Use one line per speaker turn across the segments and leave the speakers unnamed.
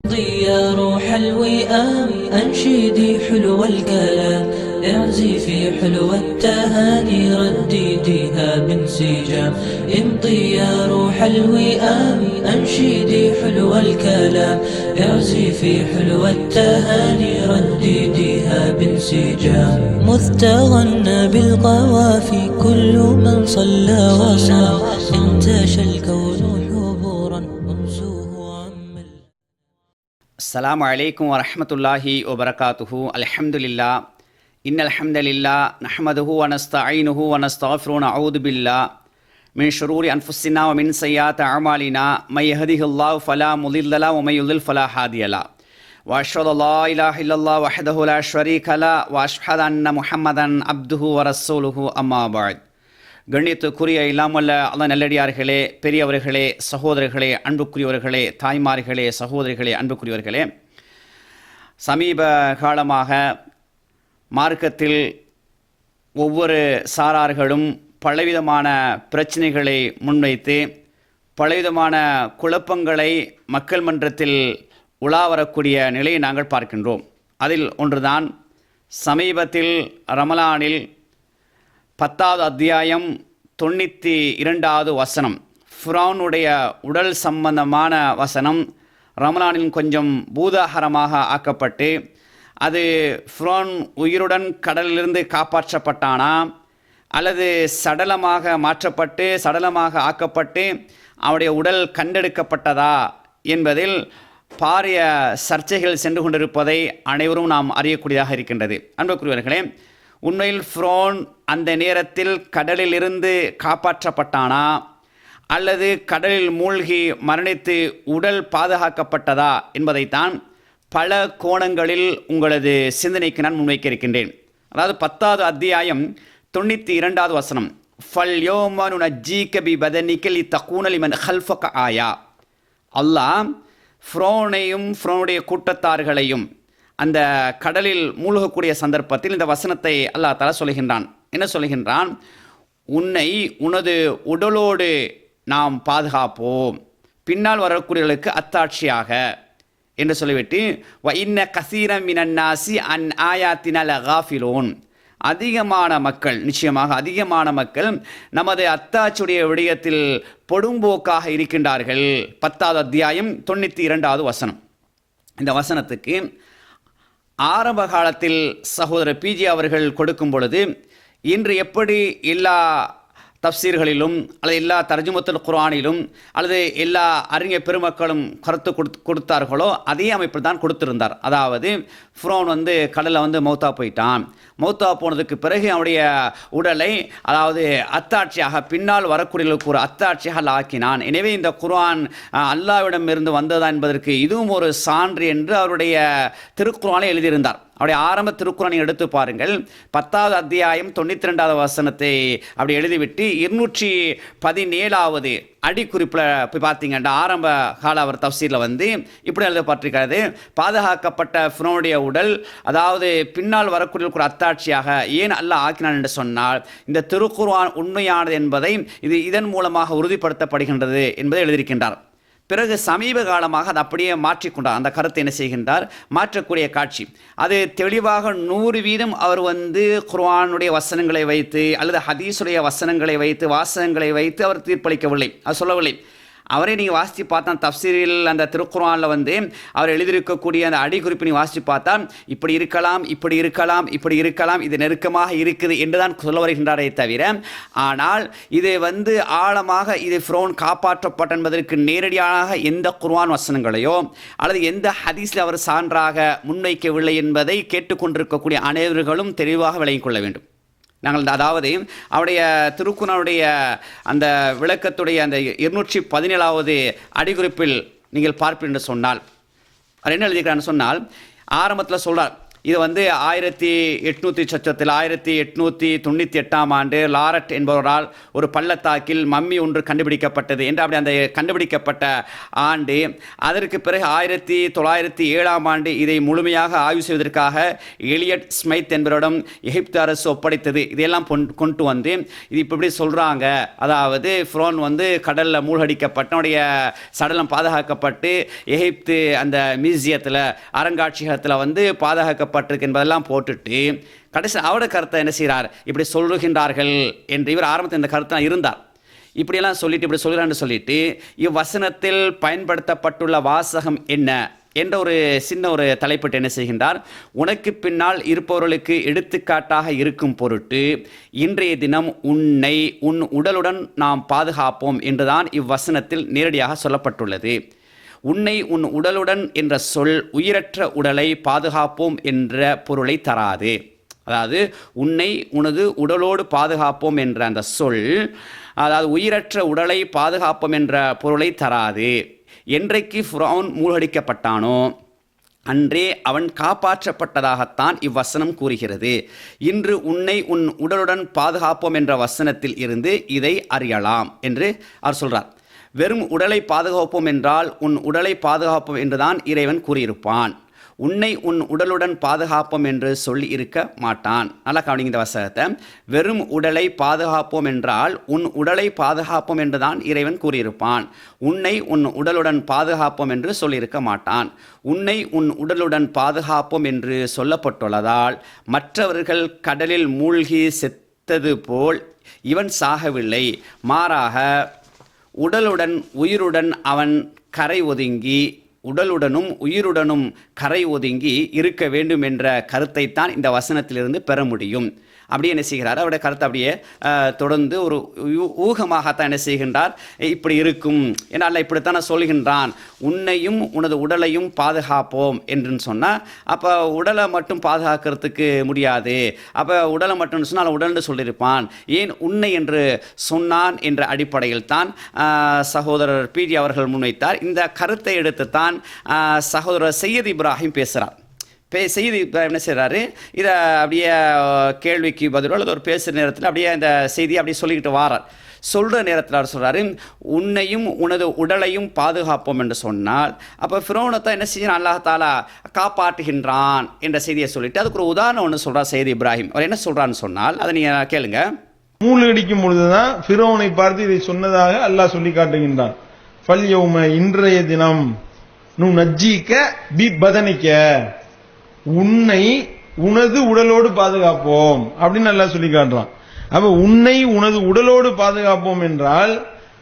يا روح الوئام أنشدي حلو الكلام اعزي في حلو التهاني ردديها بانسجام امضي يا روح الوئام أنشدي حلو الكلام اعزي في حلو التهاني ردديها بانسجام مذ تغنى بالقوافي كل من صلى وصام انتشى الكون حبورا انسوه عم
அஸ்ஸலாமு அலைக்கும் வரஹ்மத்துல்லாஹி வபரகாத்துஹு. அல்ஹம்துலில்லா இன்னல் ஹம்தலில்லா நஹ்மதுஹு வ நஸ்தஈனுஹு வ நஸ்தக்ஃபிருஹு வ நஊது பில்லாஹ் மின் ஷுரூரி அன்ஃபுஸினா வ மின் ஸய்யிஆத்தி அஅமாலினா மை யஹ்திஹில்லாஹு ஃபலா முதில்ல லஹு வ மை யுضلل ஃபலா ஹாதிய லஹு வ அஷ்ஹது அல்லா இலாஹா இல்லல்லாஹு வஹ்தஹு லா ஷரீக லஹு வ அஷ்ஹது அன்ன முஹம்மதன் அப்துஹு வ ரசூலுஹு அம்மா பஅத். கண்ணியத்துக்குரிய இல்லாமல்ல அல்லாஹ் நல்லடியார்களே, பெரியவர்களே, சகோதரர்களே, அன்புக்குரியவர்களே, தாய்மார்களே, சகோதரிகளே, அன்புக்குரியவர்களே, சமீப காலமாக மார்க்கத்தில் ஒவ்வொரு சாரார்களும் பலவிதமான பிரச்சனைகளை முன்வைத்து பலவிதமான குழப்பங்களை மக்கள் மன்றத்தில் உலா வரக்கூடிய நிலையை நாங்கள் பார்க்கின்றோம். அதில் ஒன்றுதான் சமீபத்தில் ரமலானில் 10வது அத்தியாயம் 92வது வசனம், ஃபிரௌனுடைய உடல் சம்பந்தமான வசனம் ரமலானில் கொஞ்சம் பூதாகரமாக ஆக்கப்பட்டு அது ஃபிரௌன் உயிருடன் கடலிலிருந்து காப்பாற்றப்பட்டானா அல்லது சடலமாக மாற்றப்பட்டு சடலமாக ஆக்கப்பட்டு அவனுடைய உடல் கண்டெடுக்கப்பட்டதா என்பதில் பாரிய சர்ச்சைகள் சென்று கொண்டிருப்பதை அனைவரும் நாம் அறியக்கூடியதாக இருக்கின்றது. அன்புக்குரியவர்களே, உண்மையில் ஃபிரௌன் அந்த நேரத்தில் கடலிலிருந்து காப்பாற்றப்பட்டானா அல்லது கடலில் மூழ்கி மரணித்து உடல் பாதுகாக்கப்பட்டதா என்பதைத்தான் பல கோணங்களில் உங்களது சிந்தனைக்கு நான் முன்வைக்க இருக்கின்றேன். அதாவது 10வது அத்தியாயம் 92வது வசனம், ஃபல் யோமனு நஜ்ஜீக பி பதனிக லிதகூன லிமன் ஹல்ஃபக ஆயா. அல்லாஹ் ஃபிரௌனையும் ஃபிரௌனுடைய கூட்டத்தார்களையும் அந்த கடலில் மூழ்கக்கூடிய சந்தர்ப்பத்தில் இந்த வசனத்தை அல்லாஹ் தஆலா சொல்கின்றான். என்ன சொல்கின்றான்? உன்னை உனது உடலோடு நாம் பாதுகாப்போம், பின்னால் வரக்கூடியவர்களுக்கு அத்தாட்சியாக என்று சொல்லிவிட்டு வ இன்ன கஸீரம் மினன் நாசி அன் ஆயாத்தினா லகாஃபிலூன், அதிகமான மக்கள், நிச்சயமாக அதிகமான மக்கள் நமது அத்தாட்சியுடைய விடயத்தில் பொடும்போக்காக இருக்கின்றார்கள். 10வது அத்தியாயம் 92வது வசனம். இந்த வசனத்துக்கு ஆரம்ப காலத்தில் சகோதரர் பிஜி அவர்கள் கொடுக்கும் பொழுது இன்று எப்படி எல்லா தப்சீர்களிலும் அல்லது எல்லா தர்ஜுமத்துல் குர்ஆனிலும் அல்லது எல்லா அறிஞர் பெருமக்களும் கருத்து கொடுத்தார்களோ அதே அமைப்பில் தான் கொடுத்திருந்தார். அதாவது ஃபிரௌன் கடலில் மௌத்தா போயிட்டான், மௌத்தா போனதுக்கு பிறகு அவனுடைய உடலை அதாவது அத்தாட்சியாக பின்னால் வரக்கூடியவர்களுக்கு ஒரு அத்தாட்சியாக ஆக்கினான். எனவே இந்த குர்ஆன் அல்லாஹ்விடம் இருந்து வந்ததா என்பதற்கு இதுவும் ஒரு சான்று என்று அவருடைய திருக்குர்ஆனை எழுதியிருந்தார். அவருடைய ஆரம்ப திருக்குர்ஆனை எடுத்து பாருங்கள். 10வது அத்தியாயம் 92வது வசனத்தை அப்படி எழுதிவிட்டு 217வது அடிக்குறிப்பில் போய் பார்த்தீங்கன்னா ஆரம்ப கால அவர் தஃசீரில் இப்படி எழுதப்பட்டிருக்கிறது, பாதுகாக்கப்பட்ட ஃபிரௌனுடைய உடல் அதாவது பின்னால் வரக்கூடிய ஒரு அத்தாட்சியாக ஏன் அல்லாஹ் ஆக்கினான் என்று சொன்னால் இந்த திருக்குர்ஆன் உண்மையானது என்பதை இதன் மூலமாக உறுதிப்படுத்தப்படுகின்றது என்பதை எழுதியிருக்கின்றார். பிறகு சமீப காலமாக அதை அப்படியே மாற்றிக்கொண்டார். அந்த கருத்தை என்ன செய்கின்றார்? மாற்றக்கூடிய காட்சி. அது தெளிவாக 100% அவர் குர்ஆனுடைய வசனங்களை வைத்து அல்லது ஹதீஸுடைய வசனங்களை வைத்து வாசகங்களை வைத்து அவர் தீர்ப்பளிக்கவில்லை, அது சொல்லவில்லை. அவரே நீங்கள் வாசித்து பார்த்தா தஃசீரில் அந்த திருக்குர்ஆனில் அவர் எழுதியிருக்கக்கூடிய அந்த அடிக்குறிப்பை நீங்கள் வாசித்து பார்த்தா இப்படி இருக்கலாம், இப்படி இருக்கலாம், இப்படி இருக்கலாம், இது நெருக்கமாக இருக்குது என்று தான் சொல்ல வருகின்றாரே தவிர, ஆனால் இது ஆழமாக இது ஃபிரௌன் காப்பாற்றப்பட்ட என்பதற்கு நேரடியாக எந்த குர்ஆன் வசனங்களையோ அல்லது எந்த ஹதீஸில் அவர் சான்றாக முன்வைக்கவில்லை என்பதை கேட்டுக்கொண்டிருக்கக்கூடிய அனைவர்களும் தெளிவாக விளங்கிக் கொள்ள வேண்டும். நாங்கள் அதாவது அவருடைய திருக்குர்ஆனுடைய அந்த விளக்கத்துடைய அந்த 217வது அடிக்குறிப்பில் நீங்கள் பார்ப்பீர்கள் என்று சொன்னால் அவர் என்ன எழுதிக்கிறான்னு சொன்னால் ஆரம்பத்தில் சொல்கிறார், இது 1898 ஆண்டு லாரட் என்பவரால் ஒரு பள்ளத்தாக்கில் மம்மி ஒன்று கண்டுபிடிக்கப்பட்டது என்று அப்படி அந்த கண்டுபிடிக்கப்பட்ட ஆண்டு. அதற்கு பிறகு 1907 ஆண்டு இதை முழுமையாக ஆய்வு செய்வதற்காக எலியட் ஸ்மைத் என்பவரிடம் எகிப்து அரசு ஒப்படைத்தது. இதையெல்லாம் கொண்டு வந்து இது இப்படி சொல்கிறாங்க, அதாவது ஃபிரௌன் கடலில் மூழ்கடிக்கப்பட்டனுடைய சடலம் பாதுகாக்கப்பட்டு எகிப்து அந்த மியூசியத்தில் அருங்காட்சியகத்தில் பாதுகாக்கப்பட்டிருக்கு என்பதெல்லாம் போட்டுட்டு கடைசி அவரோட கருத்தை என்ன செய்கிறார், இப்படி சொல்லுகின்றார்கள் என்று இவர் ஆரம்பத்தில் இந்த கருத்தை இருந்தார். இப்படியெல்லாம் சொல்லிட்டு இப்படி சொல்கிறான்னு சொல்லிட்டு இவ்வசனத்தில் பயன்படுத்தப்பட்டுள்ள வாசகம் என்ன என்ற ஒரு சின்ன ஒரு தலைப்பிட்டு என்ன செய்கின்றார், உனக்கு பின்னால் இருப்பவர்களுக்கு எடுத்துக்காட்டாக இருக்கும் பொருட்டு இன்றைய தினம் உன்னை உன் உடலுடன் நாம் பாதுகாப்போம் என்றுதான் இவ்வசனத்தில் நேரடியாக சொல்லப்பட்டுள்ளது. உன்னை உன் உடலுடன் என்ற சொல் உயிரற்ற உடலை பாதுகாப்போம் என்ற பொருளை தராது. அதாவது உன்னை உனது உடலோடு பாதுகாப்போம் என்ற அந்த சொல், அதாவது உயிரற்ற உடலை பாதுகாப்போம் என்ற பொருளை தராது. என்றைக்கு ஃபிரௌன் மூழ்கடிக்கப்பட்டானோ அன்றே அவன் காப்பாற்றப்பட்டதாகத்தான் இவ்வசனம் கூறுகிறது. இன்று உன்னை உன் உடலுடன் பாதுகாப்போம் என்ற வசனத்தில் இருந்து இதை அறியலாம் என்று அவர் சொல்கிறார். வெறும் உடலை பாதுகாப்போம் என்றால் உன் உடலை பாதுகாப்போம் என்றுதான் இறைவன் கூறியிருப்பான். உன்னை உன் உடலுடன் பாதுகாப்போம் என்று சொல்லி இருக்க மாட்டான். நல்லா கவனிங்க இந்த வசனத்தை. வெறும் உடலை பாதுகாப்போம் என்றால் உன் உடலை பாதுகாப்போம் என்றுதான் இறைவன் கூறியிருப்பான். உன்னை உன் உடலுடன் பாதுகாப்போம் என்று சொல்லியிருக்க மாட்டான். உன்னை உன் உடலுடன் பாதுகாப்போம் என்று சொல்லப்பட்டுள்ளதால் மற்றவர்கள் கடலில் மூழ்கி செத்தது போல் இவன் சாகவில்லை. மாறாக உடலுடன் உயிருடன் அவன் கரை ஒதுங்கி உடலுடனும் உயிருடனும் கரை ஒதுங்கி இருக்க வேண்டும் என்ற கருத்தைத்தான் இந்த வசனத்திலிருந்து பெற முடியும். அப்படியே என்ன செய்கிறார், அவருடைய கருத்தை அப்படியே தொடர்ந்து ஒரு ஊகமாகத்தான் என்ன செய்கின்றார், இப்படி இருக்கும் என்னால் இப்படித்தான் சொல்கின்றான், உன்னையும் உனது உடலையும் பாதுகாப்போம் என்று சொன்னால் அப்போ உடலை மட்டும் பாதுகாக்கிறதுக்கு முடியாது. அப்போ உடலை மட்டும் சொன்னால் உடல்னு சொல்லியிருப்பான், ஏன் உன்னை என்று சொன்னான் என்ற அடிப்படையில் தான் சகோதரர் பிடி அவர்கள் முன்வைத்தார். இந்த கருத்தை எடுத்துத்தான் சகோதரர் சையத் இப்ராஹிம் பேசுகிறார். செய்தி என்ன செய்கிறாரு, இதை அப்படியே கேள்விக்கு பதிலோ அல்லது ஒரு பேசுகிற நேரத்தில் அப்படியே இந்த செய்தியை அப்படியே சொல்லிக்கிட்டு வாரார். சொல்கிற நேரத்தில் அவர் சொல்கிறாரு, உன்னையும் உனது உடலையும் பாதுகாப்போம் என்று சொன்னால் அப்போ ஃபிரௌனத்தை என்ன செய்யணும், அல்லாஹ் தாலா காப்பாற்றுகின்றான் என்ற செய்தியை சொல்லிட்டு அதுக்கு ஒரு உதாரணம் ஒன்று சொல்கிறார் சையத் இப்ராஹிம். அவர் என்ன சொல்கிறான்னு சொன்னால் அதை நீங்கள் கேளுங்க.
மூழ்கடிக்கும் பொழுதுதான் ஃபிரௌனை பார்த்து இதை சொன்னதாக அல்லாஹ் சொல்லி காட்டுகின்றான். ஃபல்யௌம இன்றைய தினம் நுஜ்ஜீக பி பதனிக்க, உன்னை உனது உடலோடு பாதுகாப்போம் அப்படின்னு நல்லா சொல்லி காட்டுறான். அப்ப உன்னை உனது உடலோடு பாதுகாப்போம் என்றால்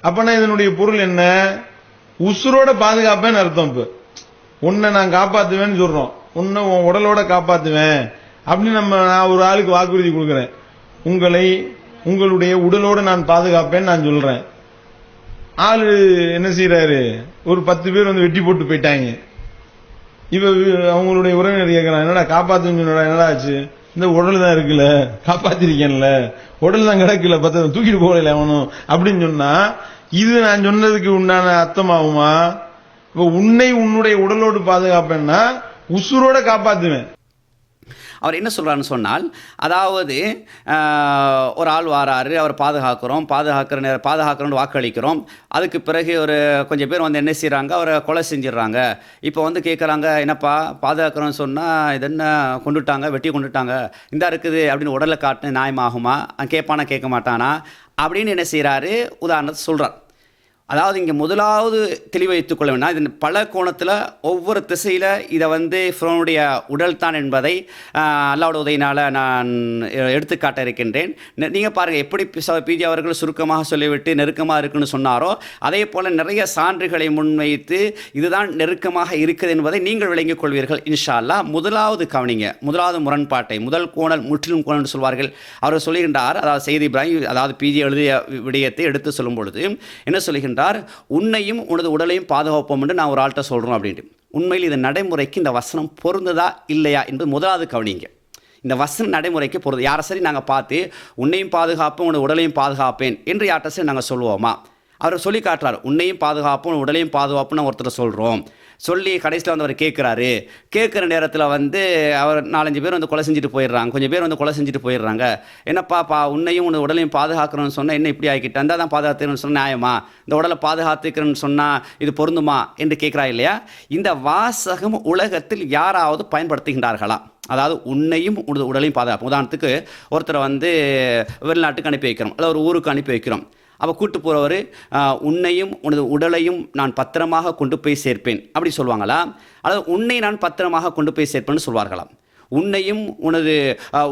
அப்பனா இதனுடைய பொருள் என்ன, உசுரோட பாதுகாப்பேன்னு அர்த்தம். இப்ப உன்னை நான் காப்பாத்துவேன்னு சொல்றோம், உன்னை உன் உடலோட காப்பாத்துவேன் அப்படின்னு நான் ஒரு ஆளுக்கு வாக்குறுதி கொடுக்கிறேன், உங்களை உங்களுடைய உடலோடு நான் பாதுகாப்பேன்னு நான் சொல்றேன். ஆளு என்ன செய்யறாரு, ஒரு 10 பேர் வெட்டி போட்டு போயிட்டாங்க. இப்ப அவங்களுடைய உறவினர் கேட்கறான், என்னடா காப்பாத்துன்னு சொன்னடா, என்னடா ஆச்சு, இந்த உடல் தான் இருக்குல்ல, காப்பாத்திருக்கேன்ல, உடல் தான் கிடக்குல, தூக்கிட்டு போகல அவனும் அப்படின்னு சொன்னா இது நான் சொன்னதுக்கு உண்டான அர்த்தமாகுமா? இப்ப உன்னை உன்னுடைய உடலோடு பாதுகாப்பேன்னா உசுரோட காப்பாத்துவேன்.
அவர் என்ன சொல்கிறான்னு சொன்னால், அதாவது ஒரு ஆள் வாராரு, அவர் பாதுகாக்கிறோன்னு வாக்களிக்கிறோம். அதுக்கு பிறகு ஒரு கொஞ்சம் பேர் என்ன செய்கிறாங்க, அவரை கொலை செஞ்சிடறாங்க. இப்போ கேட்குறாங்க, என்னப்பா பாதுகாக்கிறோன்னு சொன்னால் இது என்ன கொண்டுட்டாங்க, வெட்டி கொண்டுட்டாங்க, இந்த இருக்குது அப்படின்னு உடலை காட்டு நியாயமாகுமா, கேட்பானா கேட்க மாட்டானா அப்படின்னு என்ன செய்கிறாரு உதாரணத்தை சொல்கிறார். அதாவது இங்கே முதலாவது தெளிவை வைத்துக் கொள்ள வேண்டாம், இது பல கோணத்தில் ஒவ்வொரு திசையில் இதை ஃபிரௌனுடைய உடல் தான் என்பதை அல்லாஹ்வுடைய உதவியினால் நான் எடுத்துக்காட்ட இருக்கின்றேன். நீங்கள் பாருங்கள், எப்படி பிஜி அவர்கள் சுருக்கமாக சொல்லிவிட்டு நெருக்கமாக இருக்குன்னு சொன்னாரோ அதே போல் நிறைய சான்றுகளை முன்வைத்து இதுதான் நெருக்கமாக இருக்குது என்பதை நீங்கள் விளங்கிக் கொள்வீர்கள் இன்ஷா அல்லாஹ். முதலாவது கவனிங்க, முதலாவது முரண்பாட்டை, முதல் கோணல் முற்றிலும் கோணல் சொல்வார்கள். அவர் சொல்லுகின்றார், அதாவது சையத் இப்ராஹிம் அதாவது பிஜி எழுதிய விடயத்தை எடுத்து சொல்லும் பொழுது என்ன சொல்லுகின்றார், உன்னையும் உனது உடலையும் பாதுகாப்போம் என்று நான் ஒரு ஆள்கிட்ட சொல்கிறோம் அப்படின்ட்டு. உண்மையில் இந்த நடைமுறைக்கு இந்த வசனம் பொருந்ததா இல்லையா என்பது முதலாவது கவனிங்க. இந்த வசனம் நடைமுறைக்கு பொருது, யாரை சரி நாங்கள் பார்த்து உன்னையும் பாதுகாப்பேன் உனது உடலையும் பாதுகாப்பேன் என்று யார்கிட்ட சரி நாங்கள் சொல்லுவோமா? அவர் சொல்லி காட்டுறார், உன்னையும் பாதுகாப்போம் உடலையும் பாதுகாப்புன்னு ஒருத்தர் சொல்கிறோம். சொல்லி கடைசியில் வந்து அவர் கேட்குற நேரத்தில் வந்து அவர் 4-5 பேர் வந்து கொலை செஞ்சுட்டு போயிடுறாங்க, கொஞ்சம் பேர் வந்து கொலை செஞ்சுட்டு போயிடுறாங்க. என்னப்பா உன்னையும் உன் உடலையும் பாதுகாக்கிறோன்னு சொன்னால் என்ன இப்படி ஆகிக்கிட்டேன், அந்த தான் பாதுகாத்துக்கிறேன்னு சொன்னால் நியாயமா, இந்த உடலை பாதுகாத்துக்கிறேன்னு சொன்னால் இது பொருந்துமா என்று கேட்குறா இல்லையா? இந்த வாசகம் உலகத்தில் யாராவது பயன்படுத்துகின்றார்களா? அதாவது உன்னையும் உனது உடலையும் பாதுகாப்பு. உதாரணத்துக்கு ஒருத்தரை வந்து வெளிநாட்டுக்கு அனுப்பி வைக்கிறோம், அல்லது ஒரு ஊருக்கு அனுப்பி வைக்கிறோம். அப்போ கூட்டு போகிறவர் உன்னையும் உனது உடலையும் நான் பத்திரமாக கொண்டு போய் சேர்ப்பேன் அப்படி சொல்லுவாங்களா? அதாவது உன்னை நான் பத்திரமாக கொண்டு போய் சேர்ப்பேன்னு சொல்வார்களாம். உன்னையும் உனது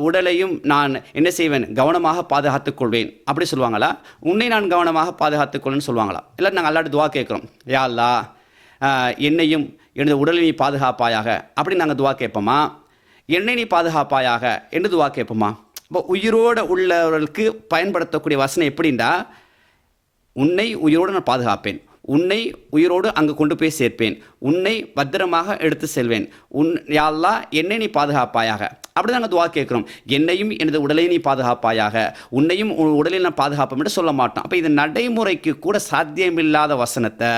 உடலையும் நான் என்ன செய்வேன், கவனமாக பாதுகாத்துக் கொள்வேன் அப்படி சொல்லுவாங்களா? உன்னை நான் கவனமாக பாதுகாத்துக்கொள்வேன்னு சொல்லுவாங்களா? இல்லை நாங்கள் அல்லாட்டு துவா கேட்குறோம், யா அல்லாஹ் என்னையும் எனது உடலை நீ பாதுகாப்பாயாக அப்படி நாங்கள் துவா கேட்போமா? என்னை நீ பாதுகாப்பாயாக என்று துவா கேட்போமா? இப்போ உயிரோடு உள்ளவர்களுக்கு பயன்படுத்தக்கூடிய வசனம் எப்படின்னா, உன்னை உயிரோடு நான் பாதுகாப்பேன், உன்னை உயிரோடு அங்கு கொண்டு போய் சேர்ப்பேன், உன்னை பத்திரமாக எடுத்து செல்வேன், யா அல்லாஹ் என்னை நீ பாதுகாப்பாயாக அப்படி நாங்கள் துவா கேட்குறோம். என்னையும் எனது உடலையும் நீ பாதுகாப்பாயாக, உன்னையும் உடலையும் நான் பாதுகாப்போம் என்று சொல்ல மாட்டோம். அப்போ இது நடைமுறைக்கு கூட சாத்தியமில்லாத வசனத்தை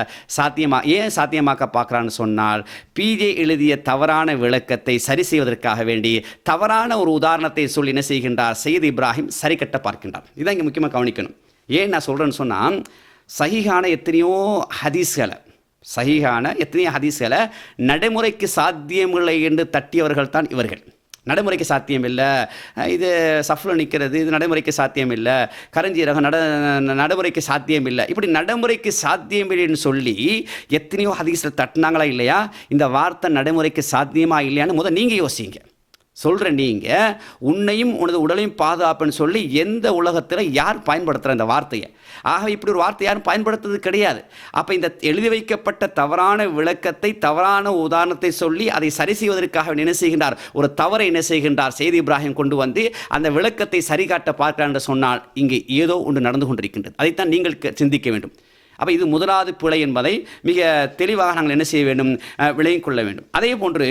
ஏன் சாத்தியமாக்க பார்க்குறான்னு சொன்னால், பிஜே எழுதிய தவறான விளக்கத்தை சரி செய்வதற்காக வேண்டி தவறான ஒரு உதாரணத்தை சொல்லி என்ன செய்கின்றார், சையத் இப்ராஹிம் சரி கட்ட பார்க்கின்றார். இதான் இங்கே முக்கியமாக கவனிக்கணும். ஏன் நான் சொல்கிறேன்னு சொன்னால், சஹீஹான எத்தனையோ ஹதீஸ்களை நடைமுறைக்கு சாத்தியமில்லை என்று தட்டியவர்கள் தான் இவர்கள். நடைமுறைக்கு சாத்தியம் இல்லை, இது சஃப்ல நிற்கிறது, இது நடைமுறைக்கு சாத்தியம் இல்லை, கரஞ்சீரகம் நடைமுறைக்கு சாத்தியம் இல்லை, இப்படி நடைமுறைக்கு சாத்தியம் இல்லைன்னு சொல்லி எத்தனையோ ஹதீஸில் தட்டினாங்களா இல்லையா? இந்த வார்த்தை நடைமுறைக்கு சாத்தியமா இல்லையான்னு முதல் நீங்கள் யோசிங்க. சொல்கிறேன், நீங்கள் உன்னையும் உனது உடலையும் பாதுகாப்புன்னு சொல்லி எந்த உலகத்தில் யார் பயன்படுத்துகிற இந்த வார்த்தையை? ஆக இப்படி ஒரு வார்த்தை யாரும் பயன்படுத்துறது கிடையாது. அப்போ இந்த எழுதி வைக்கப்பட்ட தவறான விளக்கத்தை, தவறான உதாரணத்தை சொல்லி அதை சரி செய்வதற்காக என்ன செய்கின்றார், ஒரு தவறை என்ன செய்கின்றார், சையத் இப்ராஹிம் கொண்டு வந்து அந்த விளக்கத்தை சரி காட்ட பார்க்கிறார் என்று சொன்னால் இங்கே ஏதோ ஒன்று நடந்து கொண்டிருக்கின்றது. அதைத்தான் நீங்கள் சிந்திக்க வேண்டும். அப்போ இது முதலாவது பிழை என்பதை மிக தெளிவாக நாங்கள் என்ன செய்ய வேண்டும், விளங்கிக் கொள்ள வேண்டும். அதே போன்று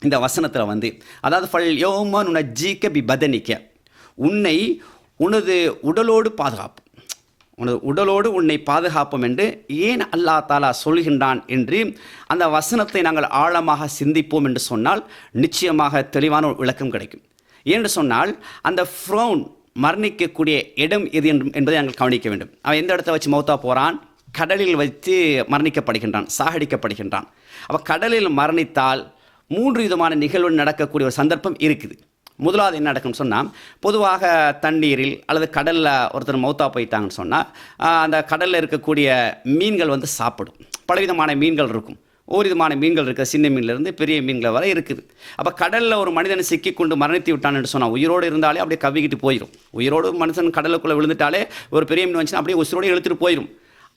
இந்த வசனத்தில் வந்து, அதாவது ஃபல் யோம நுனஜ்ஜீக பி பதனிக்க, உன்னை உனது உடலோடு பாதுகாப்பு, உனது உடலோடு உன்னை பாதுகாப்போம் என்று ஏன் அல்லாஹ் தாலா சொல்கின்றான் என்று அந்த வசனத்தை நாங்கள் ஆழமாக சிந்திப்போம் என்று சொன்னால் நிச்சயமாக தெளிவான ஒரு விளக்கம் கிடைக்கும். ஏன்னு சொன்னால், அந்த ஃப்ரௌன் மரணிக்கக்கூடிய இடம் எது என்பதை நாங்கள் கவனிக்க வேண்டும். அவன் எந்த இடத்த வச்சு மௌத்தா போகிறான், கடலில் வைத்து மரணிக்கப்படுகின்றான், சாகடிக்கப்படுகின்றான். அப்போ கடலில் மரணித்தால் 3 விதமான நிகழ்வு நடக்கக்கூடிய ஒரு சந்தர்ப்பம் இருக்குது. முதலாவது என்ன நடக்கும்னு சொன்னால், பொதுவாக தண்ணீரில் அல்லது கடலில் ஒருத்தர் மௌத்தா போயிட்டாங்கன்னு சொன்னால் அந்த கடலில் இருக்கக்கூடிய மீன்கள் வந்து சாப்பிடும். பலவிதமான மீன்கள் இருக்கும், ஒரு விதமான மீன்கள் இருக்குது, சின்ன மீன்லேருந்து பெரிய மீன்கள் வரை இருக்குது. அப்போ கடலில் ஒரு மனிதனை சிக்கி கொண்டு மரணித்து விட்டான்னு சொன்னால் உயிரோடு இருந்தாலே அப்படியே கவ்விக்கிட்டு போயிடும். உயிரோடு மனுஷன் கடலுக்குள்ளே விழுந்துட்டாலே ஒரு பெரிய மீன் வந்துச்சுன்னா அப்படியே உயிரோடு இழுத்துட்டு போயிடும்.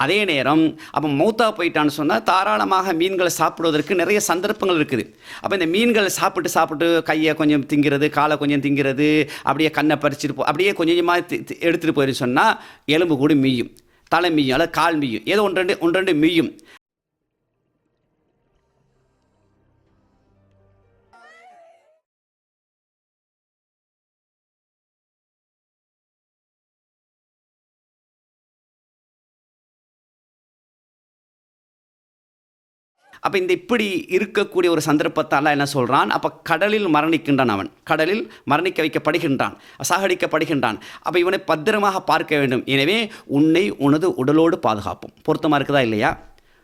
அதே நேரம் அப்போ மௌத்தா போயிட்டான்னு சொன்னால் தாராளமாக மீன்களை சாப்பிடுவதற்கு நிறைய சந்தர்ப்பங்கள் இருக்குது. அப்போ இந்த மீன்களை சாப்பிட்டு கையை கொஞ்சம் திங்கிறது, காலை கொஞ்சம் திங்கிறது, அப்படியே கண்ணை பறிச்சுட்டு அப்படியே கொஞ்சமாக எடுத்துகிட்டு போயிருந்து சொன்னால் எலும்பு கூட மீயும், தலை மீயும், அல்லது கால் மீயும், ஏதோ ஒன்று மீயும். அப்போ இந்த இப்படி இருக்கக்கூடிய ஒரு சந்தர்ப்பத்தால் என்ன சொல்கிறான், அப்போ கடலில் மரணிக்கின்றான், அவன் கடலில் மரணிக்க வைக்கப்படுகின்றான், சாகடிக்கப்படுகின்றான். அப்போ இவனை பத்திரமாக பார்க்க வேண்டும். எனவே உன்னை உனது உடலோடு பாதுகாப்போம். பொருத்தமாக இருக்குதா இல்லையா?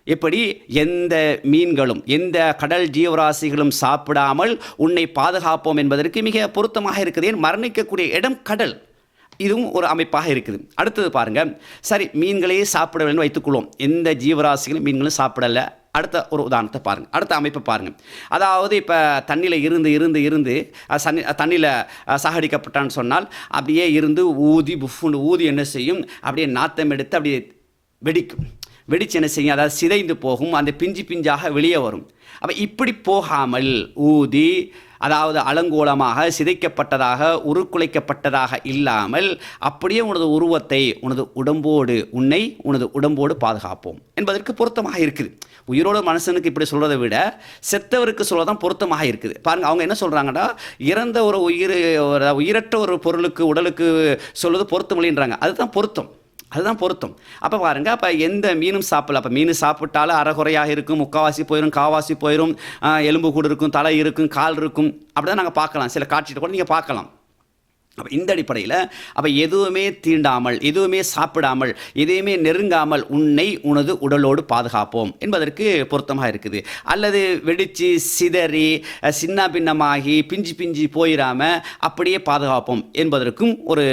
எப்படி எந்த மீன்களும் எந்த கடல் ஜீவராசிகளும் சாப்பிடாமல் உன்னை பாதுகாப்போம் என்பதற்கு மிக பொருத்தமாக இருக்குது. ஏன், மரணிக்கக்கூடிய இடம் கடல், இதுவும் ஒரு அமைப்பாக இருக்குது. அடுத்தது பாருங்கள், சரி மீன்களையே சாப்பிடவில்லைன்னு வைத்துக்கொள்வோம், எந்த ஜீவராசிகளும் மீன்களும் சாப்பிடலை. அடுத்த ஒரு உதாரணத்தை பாருங்கள், அடுத்த அமைப்பை பாருங்கள். அதாவது இப்போ தண்ணியில் இருந்து தண்ணியில் சாகடிக்கப்பட்டான்னு சொன்னால் அப்படியே இருந்து புஃபுன்னு ஊதி என்ன செய்யும், அப்படியே நாத்தம் எடுத்து அப்படியே வெடிச்சு என்ன செய்யும், அதாவது சிதைந்து போகும், அந்த பிஞ்சாக வெளியே வரும். அப்போ இப்படி போகாமல் ஊதி, அதாவது அலங்கோலமாக சிதைக்கப்பட்டதாக உருக்குலைக்கப்பட்டதாக இல்லாமல் அப்படியே உனது உருவத்தை உனது உடம்போடு பாதுகாப்போம் என்பதற்கு பொருத்தமாக இருக்குது. உயிரோட மனுஷனுக்கு இப்படி சொல்கிறத விட செத்தவருக்கு சொல்வதான் பொருத்தமாக இருக்குது. பாருங்கள், அவங்க என்ன சொல்கிறாங்கன்னா, இறந்த ஒரு உயிரற்ற ஒரு பொருளுக்கு உடலுக்கு சொல்வது பொருத்தமில்லைன்றாங்க. அதுதான் பொருத்தம். அதுதான் பொருத்தம். அப்போ பாருங்கள், அப்போ எந்த மீனும் சாப்பிடல. அப்போ மீன் சாப்பிட்டாலும் அரைகுறையாக இருக்கும், முக்கால்வாசி போயிடும், காவாசி போயிடும், எலும்பு கூடு இருக்கும், தலை இருக்கும், கால் இருக்கும். அப்படி தான் நாங்கள் பார்க்கலாம். சில காட்சியை கூட நீங்கள் பார்க்கலாம். அப்போ இந்த அடிப்படையில் அப்போ எதுவுமே தீண்டாமல், எதுவுமே சாப்பிடாமல், எதையுமே நெருங்காமல் உன்னை உனது உடலோடு பாதுகாப்போம் என்பதற்கு பொருத்தமாக இருக்குது. அல்லது வெடித்து சிதறி சின்ன பின்னமாகி பிஞ்சு பிஞ்சு போயிடாமல் அப்படியே பாதுகாப்போம் என்பதற்கும் ஒரு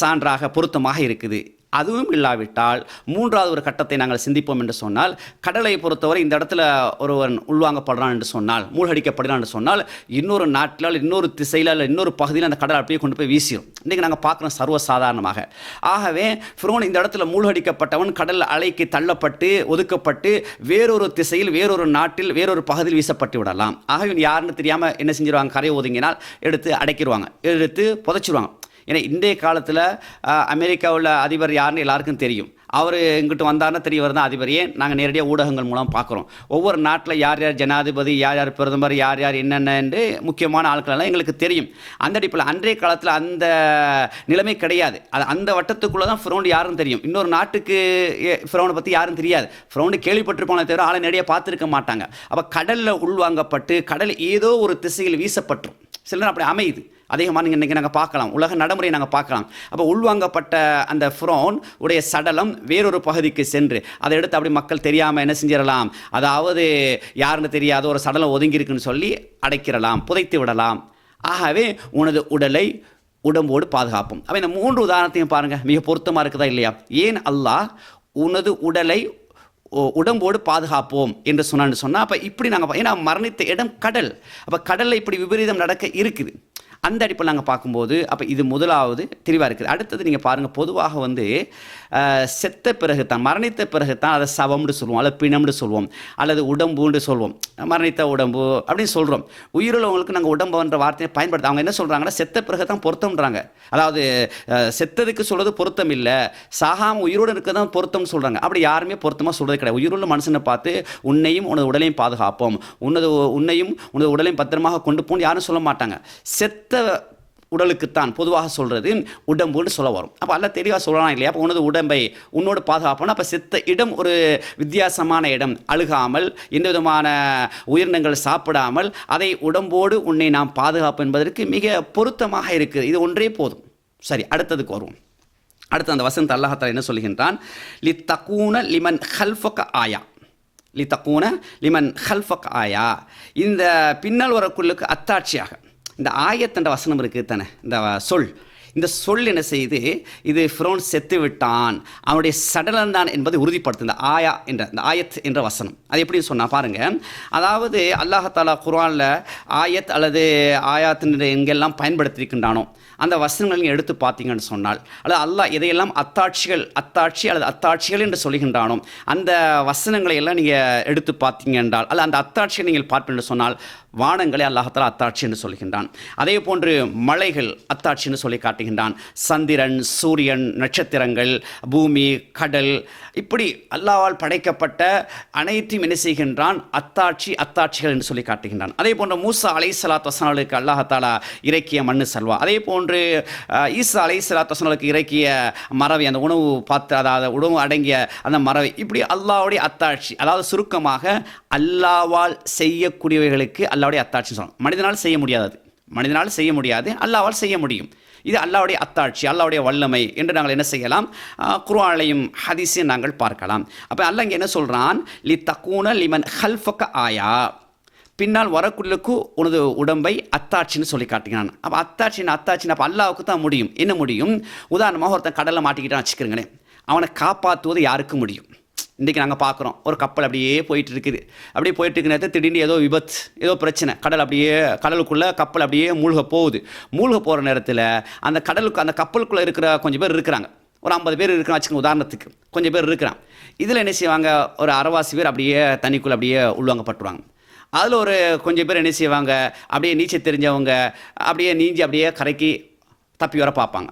சான்றாக பொருத்தமாக இருக்குது. அதுவும் இல்லாவிட்டால் மூன்றாவது ஒரு கட்டத்தை நாங்கள் சிந்திப்போம் என்று சொன்னால், கடலை பொறுத்தவரை இந்த இடத்துல ஒருவன் உள்வாங்கப்படுறான் என்று சொன்னால், மூழ்கடிக்கப்படுறான் என்று சொன்னால், இன்னொரு நாட்டில் இன்னொரு திசையில் இல்லை இன்னொரு பகுதியில் அந்த கடல் அப்படியே கொண்டு போய் வீசிடும். இன்றைக்கி நாங்கள் பார்க்குறோம் சர்வசாதாரணமாக. ஆகவே ஃபிரௌன் இந்த இடத்துல மூழ்கடிக்கப்பட்டவன் கடல் அலைக்கு தள்ளப்பட்டு ஒதுக்கப்பட்டு வேறொரு திசையில் வேறொரு நாட்டில் வேறொரு பகுதியில் வீசப்பட்டு விடலாம். ஆகவே யாருன்னு தெரியாமல் என்ன செஞ்சிருவாங்க, கரையை ஒதுங்கினால் எடுத்து அடைக்கிடுவாங்க, எடுத்து புதைச்சிடுவாங்க. ஏன்னா இன்றைய காலத்தில் அமெரிக்காவில் அதிபர் யாருன்னு எல்லாருக்கும் தெரியும். அவர் இங்கிட்டு வந்தார்னா தெரிய வருதான் அதிபரையே நாங்கள் நேரடியாக ஊடகங்கள் மூலம் பார்க்குறோம். ஒவ்வொரு நாட்டில் யார் யார் ஜனாதிபதி, யார் யார் பிரதமர், யார் யார் என்னென்ன என்று முக்கியமான ஆட்களெல்லாம் எங்களுக்கு தெரியும். அந்த அடிப்பில் அன்றைய காலத்தில் அந்த நிலைமை கிடையாது. அது அந்த வட்டத்துக்குள்ளே தான் ஃபிரௌன் யாருன்னு தெரியும். இன்னொரு நாட்டுக்கு ஃபிரௌனை பற்றி யாரும் தெரியாது. ஃபிரௌனை கேள்விப்பட்டிருப்போனே தவிர ஆளை நேரடியாக பார்த்துருக்க மாட்டாங்க. அப்போ கடலில் உள்வாங்கப்பட்டு கடல் ஏதோ ஒரு திசையில் வீசப்பட்டுரும். சில அப்படி அமையுது. அதிகமாக நீங்கள் இன்றைக்கி நாங்கள் பார்க்கலாம், உலக நடைமுறையை நாங்கள் பார்க்கலாம். அப்போ உள்வாங்கப்பட்ட அந்த ஃபிரௌன் உடைய சடலம் வேறொரு பகுதிக்கு சென்று அதை எடுத்து அப்படி மக்கள் தெரியாமல் என்ன செஞ்சிடலாம், அதாவது யாருன்னு தெரியாத ஒரு சடலம் ஒதுங்கியிருக்குன்னு சொல்லி அடைக்கிறலாம், புதைத்து விடலாம். ஆகவே உனது உடலை உடம்போடு பாதுகாப்போம். அப்போ இந்த 3 உதாரணத்தையும் பாருங்கள், மிக பொருத்தமாக இருக்குதா இல்லையா? ஏன் அல்லாஹ் உனது உடலை உடம்போடு பாதுகாப்போம் என்று சொன்னால், அப்போ இப்படி நாங்கள் ஏன்னா மரணித்த இடம் கடல். அப்போ கடலில் இப்படி விபரீதம் நடக்க இருக்குது. அந்த அடிப்பில் நாங்கள் பார்க்கும்போது அப்போ இது முதலாவது தெளிவாக இருக்குது. அடுத்தது நீங்கள் பாருங்கள், பொதுவாக செத்த பிறகு தான், மரணித்த பிறகு தான் அதை சவம்னு சொல்லுவோம், அல்லது பிணம்னு சொல்லுவோம், அல்லது உடம்புன்னு சொல்லுவோம். மரணித்த உடம்பு அப்படின்னு சொல்கிறோம். உயிருள்ளவங்களுக்கு நாங்கள் உடம்புன்ற வார்த்தையை பயன்படுத்த அவங்க என்ன சொல்கிறாங்கன்னா, செத்த பிறகு தான் பொருத்தம்ன்றாங்க. அதாவது செத்ததுக்கு சொல்கிறது பொருத்தம் இல்லை, சாகாமல் உயிரோடு இருக்க தான் பொருத்தம்னு சொல்கிறாங்க. அப்படி யாருமே பொருத்தமாக சொல்கிறது கிடையாது. உயிருள்ள மனுஷனை பார்த்து உன்னையும் உனது உடலையும் பாதுகாப்போம், உன்னையும் உனது உடலையும் பத்திரமாக கொண்டு போன்னு யாரும் சொல்ல மாட்டாங்க. செத்த உடலுக்குத்தான் பொதுவாக சொல்கிறது உடம்புன்னு சொல்ல வரும். அப்போ எல்லாம் தெளிவாக சொல்லலாம் இல்லையா? அப்போ உனது உடம்பை உன்னோடு பாதுகாப்போம்னா அப்போ செத்த இடம் ஒரு வித்தியாசமான இடம், அழுகாமல் எந்த விதமான உயிரினங்கள் சாப்பிடாமல் அதை உடம்போடு உன்னை நாம் பாதுகாப்பு என்பதற்கு மிக பொருத்தமாக இருக்குது. இது ஒன்றே போதும். சரி, அடுத்ததுக்கு வருவோம். அடுத்து அந்த வசனத்தை அல்லாஹ் தஆலா என்ன சொல்கின்றான், லித்தகூன லிமன் ஹல்ஃபக ஆயா, லித்தகூன லிமன் ஹல்ஃபக ஆயா. இந்த பின்னல் வரக்குள்ளுக்கு அத்தாட்சியாக இந்த ஆயத் என்ற வசனம் இருக்குது தானே, இந்த சொல் என்ன செய்து, இது ஃபிரௌன் செத்து விட்டான், அவனுடைய சடலம் தான் என்பதை உறுதிப்படுத்து. இந்த ஆயா என்ற இந்த ஆயத் என்ற வசனம் அது எப்படின்னு சொன்னால் பாருங்கள், அதாவது அல்லாஹ் தஆலா குர்ஆனில் ஆயத் அல்லது ஆயாத் எங்கெல்லாம் பயன்படுத்தியிருக்கின்றானோ அந்த வசனங்களை நீங்கள் எடுத்து பார்த்தீங்கன்னு சொன்னால், அல்லது அல்லாஹ் எதையெல்லாம் அத்தாட்சி அல்லது அத்தாட்சிகள் என்று சொல்கின்றானோ அந்த வசனங்களை எல்லாம் நீங்கள் எடுத்து பார்த்தீங்க என்றால், அல்ல அந்த அத்தாட்சியை நீங்கள் பார்ப்பீங்க என்று சொன்னால், வானங்களை அல்லாஹ் தஆலா அத்தாட்சி என்று சொல்கின்றான். அதே போன்று மலைகள் அத்தாட்சி என்று சொல்லி காட்டுகின்றான். சந்திரன், சூரியன், நட்சத்திரங்கள், பூமி, கடல், இப்படி அல்லாஹ்வால் படைக்கப்பட்ட அனைத்தையும் என்ன செய்கின்றான், அத்தாட்சிகள் என்று சொல்லி காட்டுகின்றான். அதே போன்று மூசா அலைஹிஸ்ஸலாத்து வஸலாமுக்கு அல்லாஹ் தஆலா இறக்கிய மண்ணு சல்வா, அதே போன்று ஈசா அலைஹிஸ்ஸலாத்து வஸலாமுக்கு இறக்கிய மறவை, அந்த உணவு பாத்திர, அதாவது உணவு அடங்கிய அந்த மறவை, இப்படி அல்லாஹ்வுடைய அத்தாட்சி, அதாவது சுருக்கமாக அல்லாஹ்வால் செய்யக்கூடியவைகளுக்கு அல்லாஹ்வுடைய அத்தாட்சி சொல்லணும். மனிதனால் செய்ய முடியாது, அல்லாஹ்வால் செய்ய முடியும். இது அல்லாஹ்வுடைய அத்தாட்சி, அல்லாஹ்வுடைய வல்லமை என்று நாங்கள் என்ன செய்யலாம், குர்ஆனையும் ஹதீஸையும் நாங்கள் பார்க்கலாம். அப்போ அல்லாஹ் இங்கே என்ன சொல்கிறான், லித்தகூன லிமன் ஹல்ஃபக ஆயா, பின்னால் வரக்குள்ளுக்கு உனது உடம்பை அத்தாட்சின்னு சொல்லி காட்டுகிறான். அப்போ அத்தாட்சின்னு அப்போ அல்லாஹ்வுக்கு தான் முடியும். என்ன முடியும்? உதாரணமாக ஒருத்தன் கடலில் மாட்டிக்கிட்டான்னு வச்சுக்கிறீங்களேன், அவனை காப்பாற்றுவது யாருக்கு முடியும்? இன்றைக்கி நாங்கள் பார்க்குறோம், ஒரு கப்பல் அப்படியே போயிட்டு இருக்குது. அப்படியே போயிட்டு இருக்கிற நேரத்தில் திடீர்னு ஏதோ விபத்து, ஏதோ பிரச்சனை, கடலுக்குள்ளே கப்பல் அப்படியே மூழ்க போகிற நேரத்தில் அந்த கப்பலுக்குள்ளே இருக்கிற கொஞ்சம் பேர் இருக்கிறாங்க, ஒரு 50 பேர் இருக்கிறாங்க வச்சுக்கோங்க உதாரணத்துக்கு, கொஞ்சம் பேர் இருக்கிறான். இதில் என்ன செய்வாங்க, ஒரு அரைவாசி பேர் அப்படியே தண்ணிக்குள்ளே அப்படியே உள்வாங்கப்பட்டுருவாங்க. அதில் ஒரு கொஞ்சம் பேர் என்ன செய்வாங்க, அப்படியே நீச்சல் தெரிஞ்சவங்க அப்படியே நீஞ்சி அப்படியே கரைக்கு தப்பி வர பார்ப்பாங்க.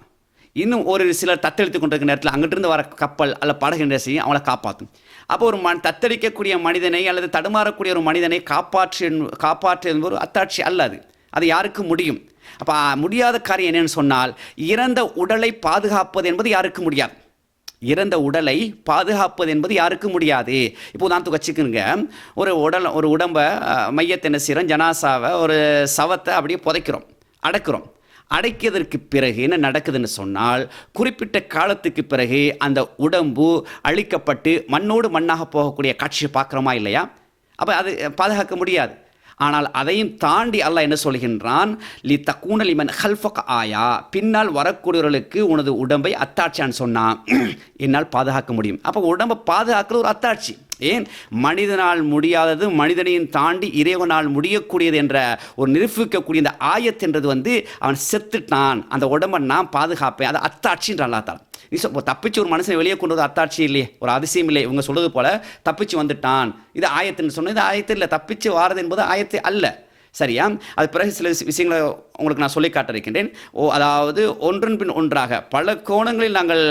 இன்னும் ஒரு சிலர் தத்தெடுத்து கொண்டிருக்கிற நேரத்தில் அங்கிட்டிருந்து வர கப்பல் அல்ல படகு என்ற செய்யும் அவளை காப்பாற்றும். அப்போ ஒரு தத்தளிக்கக்கூடிய மனிதனை அல்லது தடுமாறக்கூடிய ஒரு மனிதனை காப்பாற்று என்பது ஒரு அத்தாட்சி அல்ல. அது யாருக்கு முடியும்? அப்போ முடியாத காரியம் என்னன்னு சொன்னால், இறந்த உடலை பாதுகாப்பது என்பது யாருக்கு முடியாது. இறந்த உடலை பாதுகாப்பது என்பது யாருக்கும் முடியாது. இப்போ உதாரணத்துக்கு வச்சுக்கோங்க, ஒரு உடம்பை மையத்தை என்ன செய்கிறோம், ஜனாசாவை ஒரு சவத்தை அப்படியே புதைக்கிறோம், அடக்கிறோம். அடைக்கிறதுக்கு பிறகு என்ன நடக்குதுன்னு சொன்னால், குறிப்பிட்ட காலத்துக்கு பிறகு அந்த உடம்பு அழிக்கப்பட்டு மண்ணோடு மண்ணாக போகக்கூடிய காட்சியை பார்க்குறோமா இல்லையா? அப்போ அது பாதுகாக்க முடியாது. ஆனால் அதையும் தாண்டி அல்லாஹ் என்ன சொல்கின்றான், லி தக்கூன லிமன் ஹல்ஃபக ஆயா, பின்னால் வரக்கூடியவர்களுக்கு உனது உடம்பை அத்தாட்சியான்னு சொன்னான், என்னால் பாதுகாக்க முடியும். அப்போ உடம்பை பாதுகாக்கிறது ஒரு அத்தாட்சி. ஏன் மனிதனால் முடியாதது மனிதனையும் தாண்டி இறைவனால் முடியக்கூடியது என்ற ஒரு நிரூபிக்கக்கூடிய இந்த ஆயத்தென்றது அவன் செத்துட்டான், அந்த உடம்பை நான் பாதுகாப்பேன், அது அத்தாட்சின்ற அல்லாஹ் தஆலா. தப்பிச்சு ஒரு மனுஷனை வெளியே கொண்டு வந்து அத்தாட்சி இல்லையே, ஒரு அதிசயம் இல்லை. இவங்க சொல்வது போல தப்பிச்சு வந்துட்டான், இது ஆயத்துன்னு சொன்னது. இது ஆயத்து இல்லை, தப்பிச்சு வாரது என்பது ஆயத்து அல்ல. சரியா? அது பிறகு சில விஷயங்களை உங்களுக்கு நான் சொல்லி காட்ட இருக்கின்றேன். அதாவது ஒன்றன் பின் ஒன்றாக பல கோணங்களில் நாங்கள்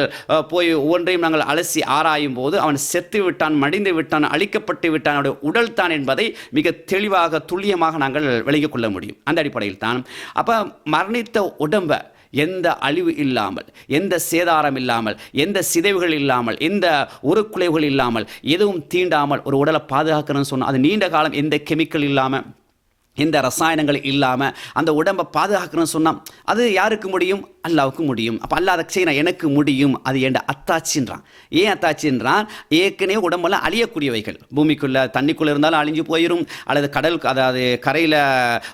போய் ஒவ்வொன்றையும் நாங்கள் அலசி ஆராயும் போது அவன் செத்து விட்டான், மடிந்து விட்டான், அழிக்கப்பட்டு விட்டான், அவனுடைய உடல் தான் என்பதை மிக தெளிவாக துல்லியமாக நாங்கள் விளங்கிக் கொள்ள முடியும். அந்த அடிப்படையில் தான் அப்போ மரணித்த உடம்பை எந்த அழிவு இல்லாமல், எந்த சேதாரம் இல்லாமல், எந்த சிதைவுகள் இல்லாமல், எந்த உருக்குலைவுகள் இல்லாமல், எதுவும் தீண்டாமல் ஒரு உடலை பாதுகாக்கணும்னு சொன்னால், அது நீண்ட காலம் எந்த கெமிக்கல் இல்லாமல், எந்த ரசாயனங்கள் இல்லாமல் அந்த உடம்பை பாதுகாக்கணும்னு சொன்னால் அது யாருக்கு முடியும்? அல்லாவுக்கு முடியும். அப்போ அல்லா அதை செய்யணும், எனக்கு முடியும், அது என் அத்தாட்சின்றான். ஏன் அத்தாட்சின்றான்? ஏற்கனவே உடம்பெல்லாம் அழியக்கூடியவைகள், பூமிக்குள்ளே தண்ணிக்குள்ளே இருந்தாலும் அழிஞ்சு போயிடும், அல்லது கடலுக்கு அதாவது கரையில்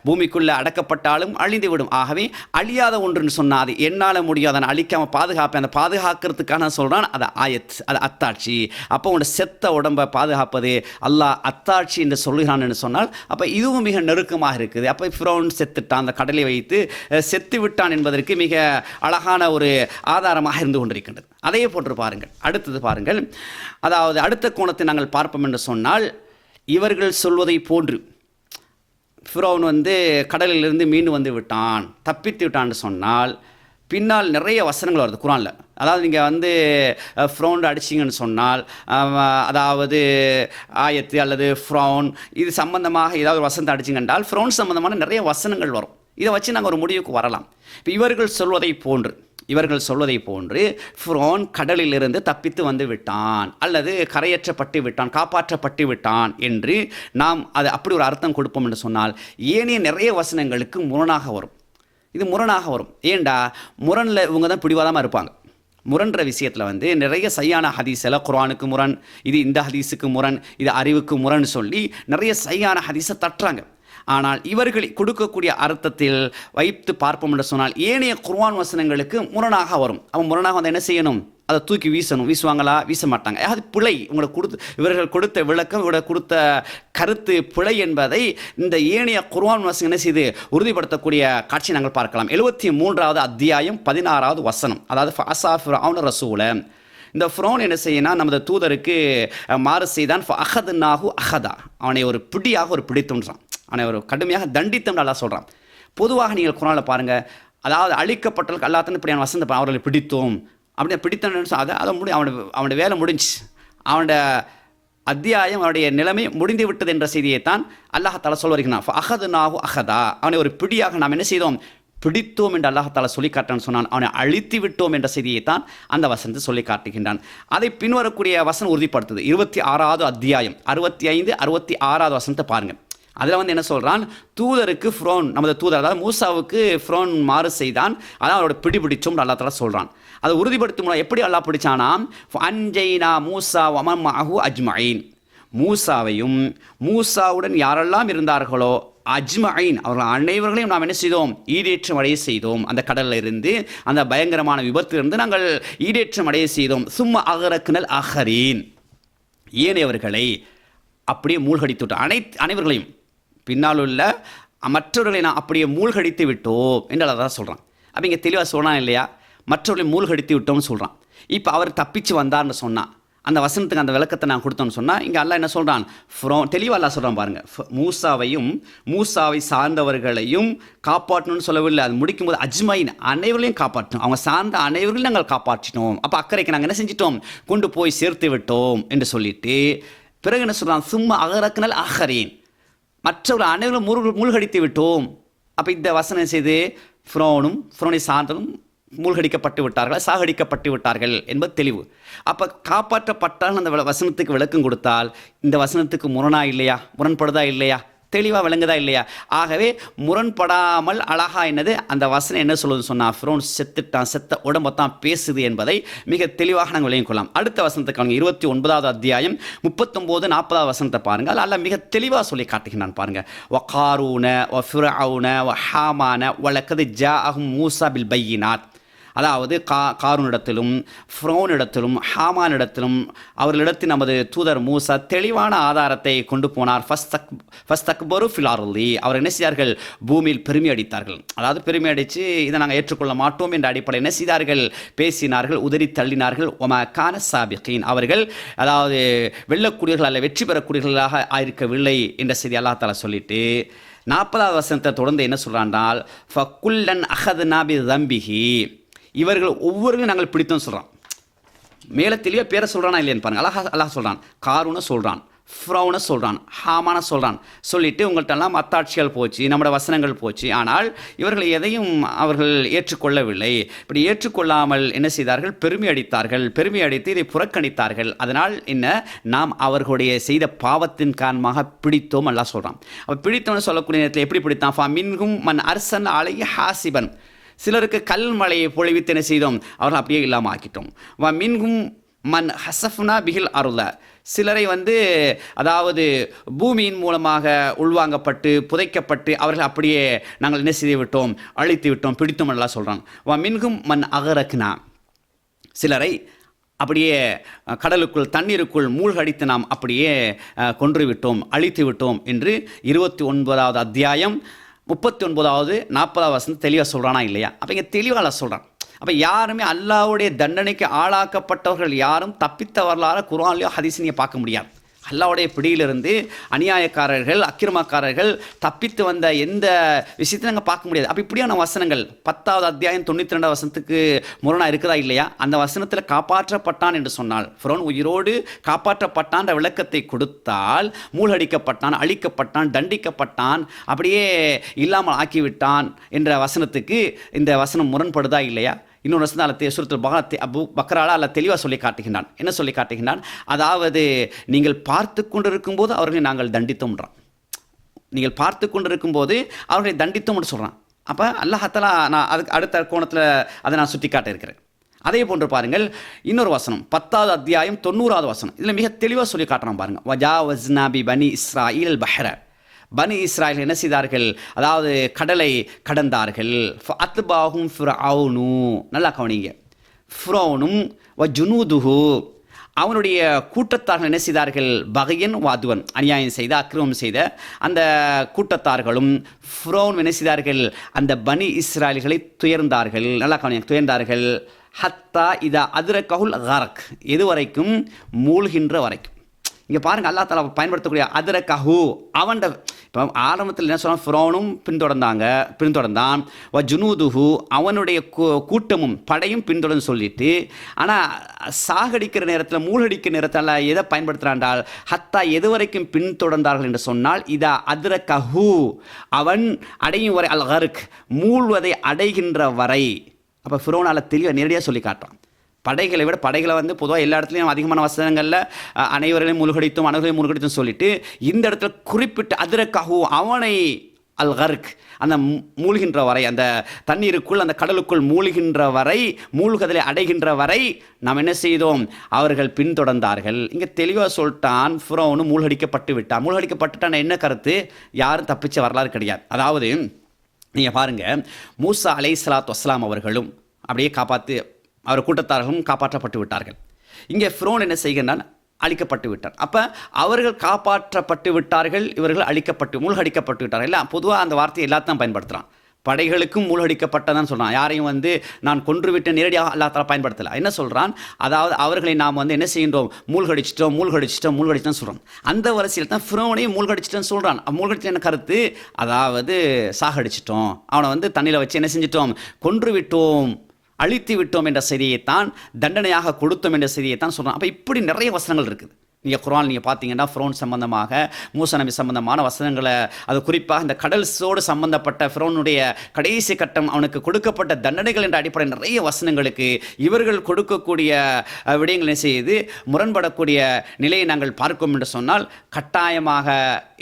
பூமிக்குள்ளே அடக்கப்பட்டாலும் அழிந்து விடும். ஆகவே அழியாத ஒன்றுன்னு சொன்னால் அது என்னால் முடியாது, அதை அழிக்காமல் பாதுகாப்பேன். அந்த பாதுகாக்கிறதுக்கான சொல்கிறான், அது ஆயத், அது அத்தாட்சி. அப்போ உன்னோட செத்த உடம்பை பாதுகாப்பது அல்லாஹ் அத்தாட்சி என்று சொல்கிறான்னு சொன்னால், அப்போ இதுவும் மிக நெருக்கமாக இருக்குது. அப்போ ஃபிரௌன் செத்துட்டான், அந்த கடலை வைத்து செத்து விட்டான் என்பதற்கு மிக அழகான ஒரு ஆதாரமாக இருந்து கொண்டிருக்கின்றது. அதே போன்று பாருங்கள், அடுத்தது பாருங்கள், அதாவது அடுத்த கோணத்தை நாங்கள் பார்ப்போம் என்று சொன்னால், இவர்கள் சொல்வதை போன்று ஃபிரௌன் கடலிலிருந்து மீண்டு வந்து விட்டான், தப்பித்து விட்டான்னு சொன்னால் பின்னால் நிறைய வசனங்கள் வருது குர்ஆனில். அதாவது நீங்கள் ஃப்ரௌண்ட் அடிச்சிங்கன்னு சொன்னால், அதாவது ஆயத்து அல்லது ஃப்ரௌன் இது சம்பந்தமாக ஏதாவது ஒரு வசனத்தை அடிச்சிங்க என்றால் ஃப்ரௌன் சம்பந்தமான நிறைய வசனங்கள் வரும். இதை வச்சு நாங்கள் ஒரு முடிவுக்கு வரலாம். இப்போ இவர்கள் சொல்வதை போன்று ஃபிரௌன் கடலிலிருந்து தப்பித்து வந்து விட்டான் அல்லது கரையேற்றப்பட்டு விட்டான், காப்பாற்றப்பட்டு விட்டான் என்று நாம் அது அப்படி ஒரு அர்த்தம் கொடுப்போம் என்று சொன்னால், ஏனைய நிறைய வசனங்களுக்கு முரணாக வரும். இது முரணாக வரும். ஏண்டா முரணில் இவங்க தான் பிடிவாதமாக இருப்பாங்க. முரண்ற விஷயத்தில் நிறைய சையான ஹதீஸில் குர்ஆனுக்கு முரண், இது இந்த ஹதீஸுக்கு முரண், இது அறிவுக்கு முரண் சொல்லி நிறைய சையான ஹதீஸை தட்டுறாங்க. ஆனால் இவர்கள் கொடுக்கக்கூடிய அர்த்தத்தில் வைத்து பார்ப்போம் என்று சொன்னால் ஏனைய குர்ஆன் வசனங்களுக்கு முரணாக வரும். அவன் முரணாக என்ன செய்யணும்? அதை தூக்கி வீசணும். வீசுவாங்களா? வீச மாட்டாங்க. அது பிழை. இவர்கள் கொடுத்த விளக்கம், இவர்கள் கொடுத்த கருத்து பிழை என்பதை இந்த ஏனைய குர்ஆன் வசனம் என்ன செய்து உறுதிப்படுத்தக்கூடிய காட்சி நாங்கள் பார்க்கலாம். 73வது அத்தியாயம் 16வது வசனம். அதாவது ஃபஅஸா ஃபிர்அவுன ரசூல, இந்த ஃபிரௌன் என்ன செய்யணும்? நமது தூதருக்கு மாறு செய்தான். ஃபஅஹத்னாஹு அஹதா, அவனை ஒரு பிடியாக ஒரு பிடித்தோன்றான், அவனை ஒரு கடுமையாக தண்டித்தோம் நல்லா சொல்கிறான். பொதுவாக நீங்கள் குர்ஆனில் பாருங்கள், அதாவது அழிக்கப்பட்டவர்களுக்கு அல்லாஹ் இப்படியான வசந்த அவர்களை பிடித்தோம் அப்படியே பிடித்தோன்னு அதை அவனுடைய வேலை முடிஞ்சு, அவனுடைய அத்தியாயம், அவனுடைய நிலைமை முடிந்து விட்டது என்ற செய்தியைத்தான் அல்லாஹ் தஆலா சொல்ல வருகிறான். ஃபஅஹத்னாஹு அஹதா, அவனை ஒரு பிடியாக நாம் என்ன செய்தோம்? பிடித்தோம் என்று அல்லாஹ் தஆலா சொல்லி காட்டான்னு சொன்னான். அவனை அழித்து விட்டோம் என்ற செய்தியைத்தான் அந்த வசனத்தை சொல்லி காட்டுகின்றான். அதை பின்வரக்கூடிய வசனம் உறுதிப்படுத்துது. 26வது அத்தியாயம் 65, 66வது வசனத்தை பாருங்கள். அதில் என்ன சொல்கிறான்? தூதருக்கு ஃபிரௌன், நமது தூதர் அதாவது மூசாவுக்கு ஃபிரௌன் மாறு செய்தான், அதான் அவரோட பிடிச்சோம் அல்லா தஆலா சொல்கிறான். அதை உறுதிப்படுத்தும் எப்படி அல்லாஹ் பிடிச்சானாம்? அன்ஜைனா மூசா வமன் மஅஹு அஜ்மஈன், மூசாவையும் மூசாவுடன் யாரெல்லாம் இருந்தார்களோ அஜ்மஈன் அவர்கள் அனைவர்களையும் நாம் என்ன செய்தோம்? ஈடேற்றம் அடைய செய்தோம். அந்த கடலில் இருந்து, அந்த பயங்கரமான விபத்திலிருந்து நாங்கள் ஈடேற்றம் அடைய செய்தோம். சும்மா அகரக்னல் அஹரீன், ஏனையவர்களை அப்படியே மூழ்கடித்து விட்டோம். அனைவர்களையும் பின்னால் உள்ள மற்றவர்களை நான் அப்படியே மூழ்கடித்து விட்டோம் என்று அதான் சொல்கிறான். அப்போ இங்கே தெளிவாக சொல்கிறான் இல்லையா? மற்றவர்களை மூழ்கடித்து விட்டோம்னு சொல்கிறான். இப்போ அவர் தப்பிச்சு வந்தார்னு சொன்னான். அந்த வசனத்துக்கு அந்த விளக்கத்தை நான் கொடுத்தோன்னு சொன்னால், இங்கே அல்லாஹ் என்ன சொல்கிறான்? தெளிவாக அல்லாஹ் சொல்கிறான் பாருங்கள், மூசாவையும் மூசாவை சார்ந்தவர்களையும் காப்பாற்றணும்னு சொல்லவில்லை. அது முடிக்கும்போது அஜ்மைன் அனைவர்களையும் காப்பாற்றணும், அவங்க சார்ந்த அனைவர்களையும் நாங்கள் காப்பாற்றினோம். அப்போ அக்கறைக்கு நாங்கள் என்ன செஞ்சிட்டோம்? கொண்டு போய் சேர்த்து விட்டோம் என்று சொல்லிட்டு பிறகு என்ன சொல்கிறான்? சும்மா அகரக்னல் அஹரீன், மற்றவர்கள் அனைவரும் மூழ்கடித்து விட்டோம். அப்போ இந்த வசனம் செய்து ஃபிரௌனும் ஃபிரௌனை சார்ந்ததும் மூழ்கடிக்கப்பட்டு விட்டார்கள், சாகடிக்கப்பட்டு விட்டார்கள் என்பது தெளிவு. அப்போ காப்பாற்றப்பட்டால் அந்த வசனத்துக்கு விளக்கம் கொடுத்தால் இந்த வசனத்துக்கு முரணா இல்லையா, முரண்படுதா இல்லையா, தெளிவாக விளங்குதா இல்லையா? ஆகவே முரண்படாமல் அழகா என்னது அந்த வசனம் என்ன சொல்லுதுன்னு சொன்னால் ஃபிரௌன் செத்துட்டான், செத்த உடம்பத்தான் பேசுது என்பதை மிக தெளிவாக நாங்கள் விளங்கிக் கொள்ளலாம். அடுத்த வசனத்தை காணுங்க, 29வது அத்தியாயம் 39-40 வசனத்தை பாருங்கள். அல்ல மிக தெளிவாக சொல்லி காட்டுகிறான் பாருங்க. வகாரூன வ ஃபிரௌன வ ஹாமான வலக்கது ஜாஅஹும் மூஸா பில் பையினாத். அதாவது காரூனிடத்திலும் ஃபிரௌனிடத்திலும் ஹாமானிடத்திலும் அவர்களிடத்தில் நமது தூதர் மூசா தெளிவான ஆதாரத்தை கொண்டு போனார். ஃபஸ்தக்பரு ஃபில் அர்லி, அவர் என்ன செய்தார்கள், பூமியில் பெருமை அடித்தார்கள். அதாவது பெருமை அடித்து இதை நாங்கள் ஏற்றுக்கொள்ள மாட்டோம் என்ற அடிப்படையில் என்ன செய்தார்கள், பேசினார்கள், உதறி தள்ளினார்கள். ஒமா கான சாபிகீன், அவர்கள் அதாவது வெல்லக்கூடியவர்கள் அல்ல வெற்றி பெறக்கூடியவர்களாக ஆயிருக்கவில்லை என்ற செய்தி அல்லாஹ் தஆலா சொல்லிட்டு 40வது வசனத்தை தொடர்ந்து என்ன சொல்கிறான்னால் ஃபகுல்லன் அஹத்னா பி தம்பிஹி, இவர்கள் ஒவ்வொருவரும் நாங்கள் பிடித்தோம் சொல்கிறான். மேலே தெளிவாக பேரை சொல்கிறானா இல்லையான்னு பாருங்கள். அல்லாஹ் சொல்கிறான், காரூனை சொல்கிறான், ஃபிரௌனை சொல்கிறான், ஹாமான சொல்கிறான். சொல்லிவிட்டு உங்கள்கிட்டலாம் மத்தாட்சிகள் போச்சு, நம்முடைய வசனங்கள் போச்சு, ஆனால் இவர்கள் எதையும் அவர்கள் ஏற்றுக்கொள்ளவில்லை. இப்படி ஏற்றுக்கொள்ளாமல் என்ன செய்தார்கள், பெருமை அடித்தார்கள். பெருமை அடித்து இதை புறக்கணித்தார்கள். அதனால் என்ன, நாம் அவர்களுடைய செய்த பாவத்தின் காரணமாக பிடித்தோம் அல்லாஹ் சொல்கிறான். அப்போ பிடித்தோன்னு சொல்லக்கூடிய நேரத்தில் எப்படி பிடித்தான், ஃபா மின்ஹும் மன் அர்சன் அலை ஹாசிபன், சிலருக்கு கல் மலையை பொழிவித்து என்ன செய்தோம், அவர்கள் அப்படியே இல்லாமல் ஆக்கிட்டோம். வ மின்ஹும் மன் ஹசஃப்னா பிகில் அருள, சிலரை அதாவது பூமியின் மூலமாக உள்வாங்கப்பட்டு புதைக்கப்பட்டு அவர்கள் அப்படியே நாங்கள் என்ன செய்து விட்டோம், அழித்து விட்டோம், பிடித்தோம் எல்லாம் சொல்கிறான். வ மின்ஹும் மன் அகரக்னா, சிலரை அப்படியே கடலுக்குள் தண்ணீருக்குள் மூழ்கடித்து நாம் அப்படியே கொன்று விட்டோம், அழித்து விட்டோம் என்று 29வது அத்தியாயம் 39வது 40வது வசனம் தெளிவாக சொல்கிறானா இல்லையா? அப்போ இங்கே தெளிவாக சொல்கிறான். அப்போ யாருமே அல்லாஹ்வுடைய தண்டனைக்கு ஆளாக்கப்பட்டவர்கள் யாரும் தப்பித்த வரலாறு குர்ஆன்லையோ ஹதீஸ்லையோ பார்க்க முடியாது. அல்லாஹ்வுடைய பிடியிலிருந்து அநியாயக்காரர்கள், அக்கிரமக்காரர்கள் தப்பித்து வந்த எந்த விஷயத்தையும் நாங்கள் பார்க்க முடியாது. அப்போ இப்படியான வசனங்கள் 10வது அத்தியாயம் 92 வசனத்துக்கு முரணாக இருக்குதா இல்லையா? அந்த வசனத்தில் காப்பாற்றப்பட்டான் என்று சொன்னால் ஃபிரௌன் உயிரோடு காப்பாற்றப்பட்டான் என்ற விளக்கத்தை கொடுத்தால் மூழ்கடிக்கப்பட்டான், அழிக்கப்பட்டான், தண்டிக்கப்பட்டான், அப்படியே இல்லாமல் ஆக்கிவிட்டான் என்ற வசனத்துக்கு இந்த வசனம் முரண்படுதா இல்லையா? இன்னொரு வசனம் அல்ல சூரத்துல் பக்ரால அல்ல தெளிவாக சொல்லி காட்டுகின்றான். என்ன சொல்லி காட்டுகின்றான், அதாவது நீங்கள் பார்த்து கொண்டிருக்கும் போது அவர்களை நாங்கள் தண்டித்தோம்ன்றான். நீங்கள் பார்த்து கொண்டிருக்கும் போது அவர்களை தண்டித்தோம்னு சொல்கிறான். அப்போ அல்லாஹ் தஆலா நான் அதுக்கு அடுத்த கோணத்தில் அதை நான் சுட்டி காட்டியிருக்கிறேன். அதே போன்று பாருங்கள் இன்னொரு வசனம் 10வது அத்தியாயம் 90வது வசனம், இதில் மிக தெளிவாக சொல்லி காட்டுறான் பாருங்கள். வஜாவஸ்னா பி பனி இஸ்ராயில் பஹ்ர, பனி இஸ்ராயல் என்ன செய்தார்கள், அதாவது கடலை கடந்தார்கள். அத்பாஹும் ஃபிரௌனு, நல்லா கவனிங்க, ஃபிரௌனும் வ ஜுனூதுஹு, அவனுடைய கூட்டத்தார்கள் என்ன செய்தார்கள், பகையன் வாதுவன், அநியாயம் செய்த அக்கிரமம் செய்த அந்த கூட்டத்தார்களும் ஃபிரௌன் என்ன செய்தார்கள், அந்த பனி இஸ்ராயல்களை துயர்ந்தார்கள். நல்லா கவனிங்க, துயர்ந்தார்கள். ஹத்தா இதா அதுரகஹுல் கரக், எது வரைக்கும், மூழ்கின்ற வரைக்கும். இங்கே பாருங்கள், அல்லாஹ் தஆலா பயன்படுத்தக்கூடிய அதுரகஹு, அவன்ட இப்போ ஆரம்பத்தில் என்ன சொன்னால் ஃபிரௌனும் பின்தொடர்ந்தான், வ ஜுனூதுஹு, அவனுடைய கூட்டமும் படையும் பின்தொடர்ந்து சொல்லிட்டு, ஆனால் சாகடிக்கிற நேரத்தில் மூழ்கடிக்கிற நேரத்தில் எதை பயன்படுத்துகிறான்டால் ஹத்தா எது வரைக்கும் பின்தொடர்ந்தார்கள் என்று சொன்னால் இதா அதுரகஹு, அவன் அடையும் வரை, அல் கர்க் மூழ்வதை அடைகின்ற வரை. அப்போ ஃபிரௌனால் தெளிவாக நேரடியாக சொல்லி காட்டுறான். படைகளை விட படைகளை பொதுவாக எல்லா இடத்துலையும் அதிகமான வசனங்களில் அனைவரையும் முழுகடித்தும் சொல்லிட்டு இந்த இடத்துல குறிப்பிட்ட அதிரக்காகு அவனை அல் கர்க், அந்த மூழ்கின்ற வரை, அந்த தண்ணீருக்குள் அந்த கடலுக்குள் மூழ்கின்ற வரை, மூழ்குதலை அடைகின்ற வரை நாம் என்ன செய்தோம், அவர்கள் பின்தொடர்ந்தார்கள். இங்கே தெளிவாக சொல்லிட்டான், ஃபிரௌன் மூழ்கடிக்கப்பட்டு விட்டான். மூழ்கடிக்கப்பட்டுட்டான் என்ன கருத்து, யாரும் தப்பிச்ச வரலாறு கிடையாது. அதாவது நீங்கள் பாருங்கள், மூசா அலைஹிஸ்ஸலாத்து வஸ்ஸலாம் அவர்களும் அப்படியே அவர் கூட்டத்தார்களும் காப்பாற்றப்பட்டு விட்டார்கள். இங்கே ஃபிரௌன் என்ன செய்கின்றான், அழிக்கப்பட்டு விட்டார். அப்போ அவர்கள் காப்பாற்றப்பட்டு விட்டார்கள், இவர்கள் மூழ்கடிக்கப்பட்டு விட்டார்கள். இல்லை, பொதுவாக அந்த வார்த்தையை எல்லாத்தையும் பயன்படுத்துகிறான். படைகளுக்கும் மூழ்கடிக்கப்பட்டதான் சொல்கிறான். யாரையும் நான் கொன்றுவிட்டு நேரடியாக அல்லாஹ் தஆலா பயன்படுத்தலை. என்ன சொல்கிறான், அதாவது அவர்களை நாம் என்ன செய்கின்றோம், மூழ்கடிச்சிட்டோம் சொல்கிறான். அந்த வரிசையில் தான் ஃபிரௌனையும் மூழ்கடிச்சிட்டோன்னு சொல்கிறான். மூழ்கடிச்சு என்ன கருத்து, அதாவது சாகடிச்சிட்டோம், அவனை தண்ணியில் வச்சு என்ன செஞ்சிட்டோம், கொன்று விட்டோம், அழித்து விட்டோம் என்ற செய்தியைத்தான், தண்டனையாக கொடுத்தோம் என்ற செய்தியைத்தான் சொல்கிறான். அப்போ இப்படி நிறைய வசனங்கள் இருக்குது. நீங்கள் குர்ஆன் நீங்கள் பார்த்தீங்கன்னா ஃபிரௌன் சம்பந்தமாக, மூசா நபி சம்பந்தமான வசனங்களை, அது குறிப்பாக இந்த கடல் சோடு சம்பந்தப்பட்ட ஃபிரௌனுடைய கடைசி கட்டம், அவனுக்கு கொடுக்கப்பட்ட தண்டனைகள் என்ற அடிப்படை நிறைய வசனங்களுக்கு இவர்கள் கொடுக்கக்கூடிய விடயங்களை செய்து முரண்படக்கூடிய நிலையை நாங்கள் பார்க்கும் என்று சொன்னால் கட்டாயமாக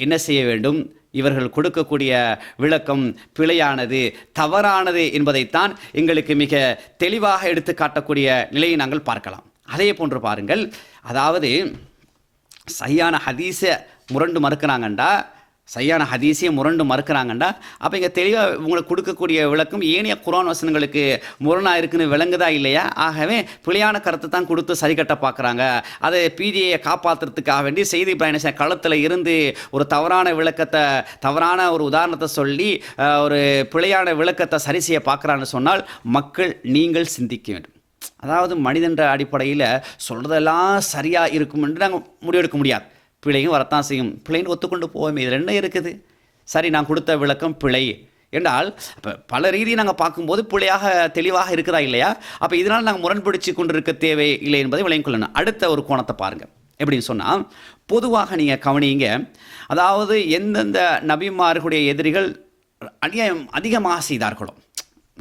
என்ன செய்ய வேண்டும்? இவர்கள் கொடுக்கக்கூடிய விளக்கம் பிழையானது, தவறானது என்பதைத்தான் எங்களுக்கு மிக தெளிவாக எடுத்து காட்டக்கூடிய நிலையை நாங்கள் பார்க்கலாம். அதே போன்று பாருங்கள், அதாவது சையான ஹதீஸை முரண்டு மறுக்கிறாங்கண்டா, சையான ஹதீஸையை முரண்டு மறுக்கிறாங்கண்டா, அப்போ இங்கே தெளிவாக உங்களுக்கு கொடுக்கக்கூடிய விளக்கம் ஏனைய குர்ஆன் வசனங்களுக்கு முரணாக இருக்குன்னு விளங்குதா இல்லையா? ஆகவே பிழையான கருத்தை தான் கொடுத்து சரி கட்ட பார்க்குறாங்க. அதை பிஜியை காப்பாற்றுறதுக்காக வேண்டி செய்தி பயண களத்தில் இருந்து ஒரு தவறான விளக்கத்தை, தவறான ஒரு உதாரணத்தை சொல்லி ஒரு பிழையான விளக்கத்தை சரி செய்ய பார்க்குறான்னு சொன்னால் மக்கள் நீங்கள் சிந்திக்க வேண்டும். அதாவது மனிதன்ற அடிப்படையில் சொல்கிறதெல்லாம் சரியாக இருக்கும் என்று நாங்கள் முடிவெடுக்க முடியாது. பிழையும் வரத்தான் செய்யும். பிழைன்னு ஒத்துக்கொண்டு போவோமே, இதில் என்ன இருக்குது? சரி, நான் கொடுத்த விளக்கம் பிழை என்றால் இப்போ பல ரீதியை நாங்கள் பார்க்கும்போது பிழையாக தெளிவாக இருக்குதா இல்லையா? அப்போ இதனால் நாங்கள் முரண்பிடிச்சு கொண்டு இருக்க தேவை இல்லை என்பதை விளங்கிக் கொள்ளணும். அடுத்த ஒரு கோணத்தை பாருங்கள். எப்படின்னு சொன்னால், பொதுவாக நீங்கள் கவனிங்க, அதாவது எந்தெந்த நபிமார்களுடைய எதிரிகள் அநியாயம் அதிகமாக செய்தார்களோ,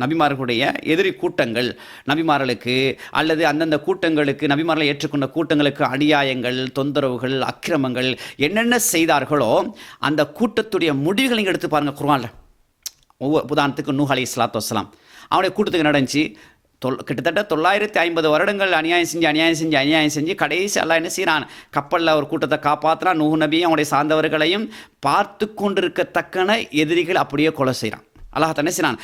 நபிமார்களுடைய எதிரி கூட்டங்கள் நபிமார்களுக்கு அல்லது அந்தந்த கூட்டங்களுக்கு, நபிமார்களை ஏற்றுக்கொண்ட கூட்டங்களுக்கு அநியாயங்கள், தொந்தரவுகள், அக்கிரமங்கள் என்னென்ன செய்தார்களோ அந்த கூட்டத்துடைய முடிவுகளை நீங்கள் எடுத்து பாருங்கள் குர்ஆனில். உதாரணத்துக்கு நூஹ் அலைஹிஸ்ஸலாத்து வஸ்ஸலாம், அவனுடைய கூட்டத்துக்கு நடந்துச்சு கிட்டத்தட்ட 950 வருடங்கள் அநியாயம் செஞ்சு கடைசி அல்லாஹ் என்ன செய்கிறான்? கப்பலில் ஒரு கூட்டத்தை காப்பாற்றுறான். நூஹ் நபியும் அவனுடைய சார்ந்தவர்களையும் பார்த்து கொண்டிருக்கத்தக்கன எதிரிகள் அப்படியே கொலை செய்கிறான். அல்லாஹ் என்ன செய்கிறான்?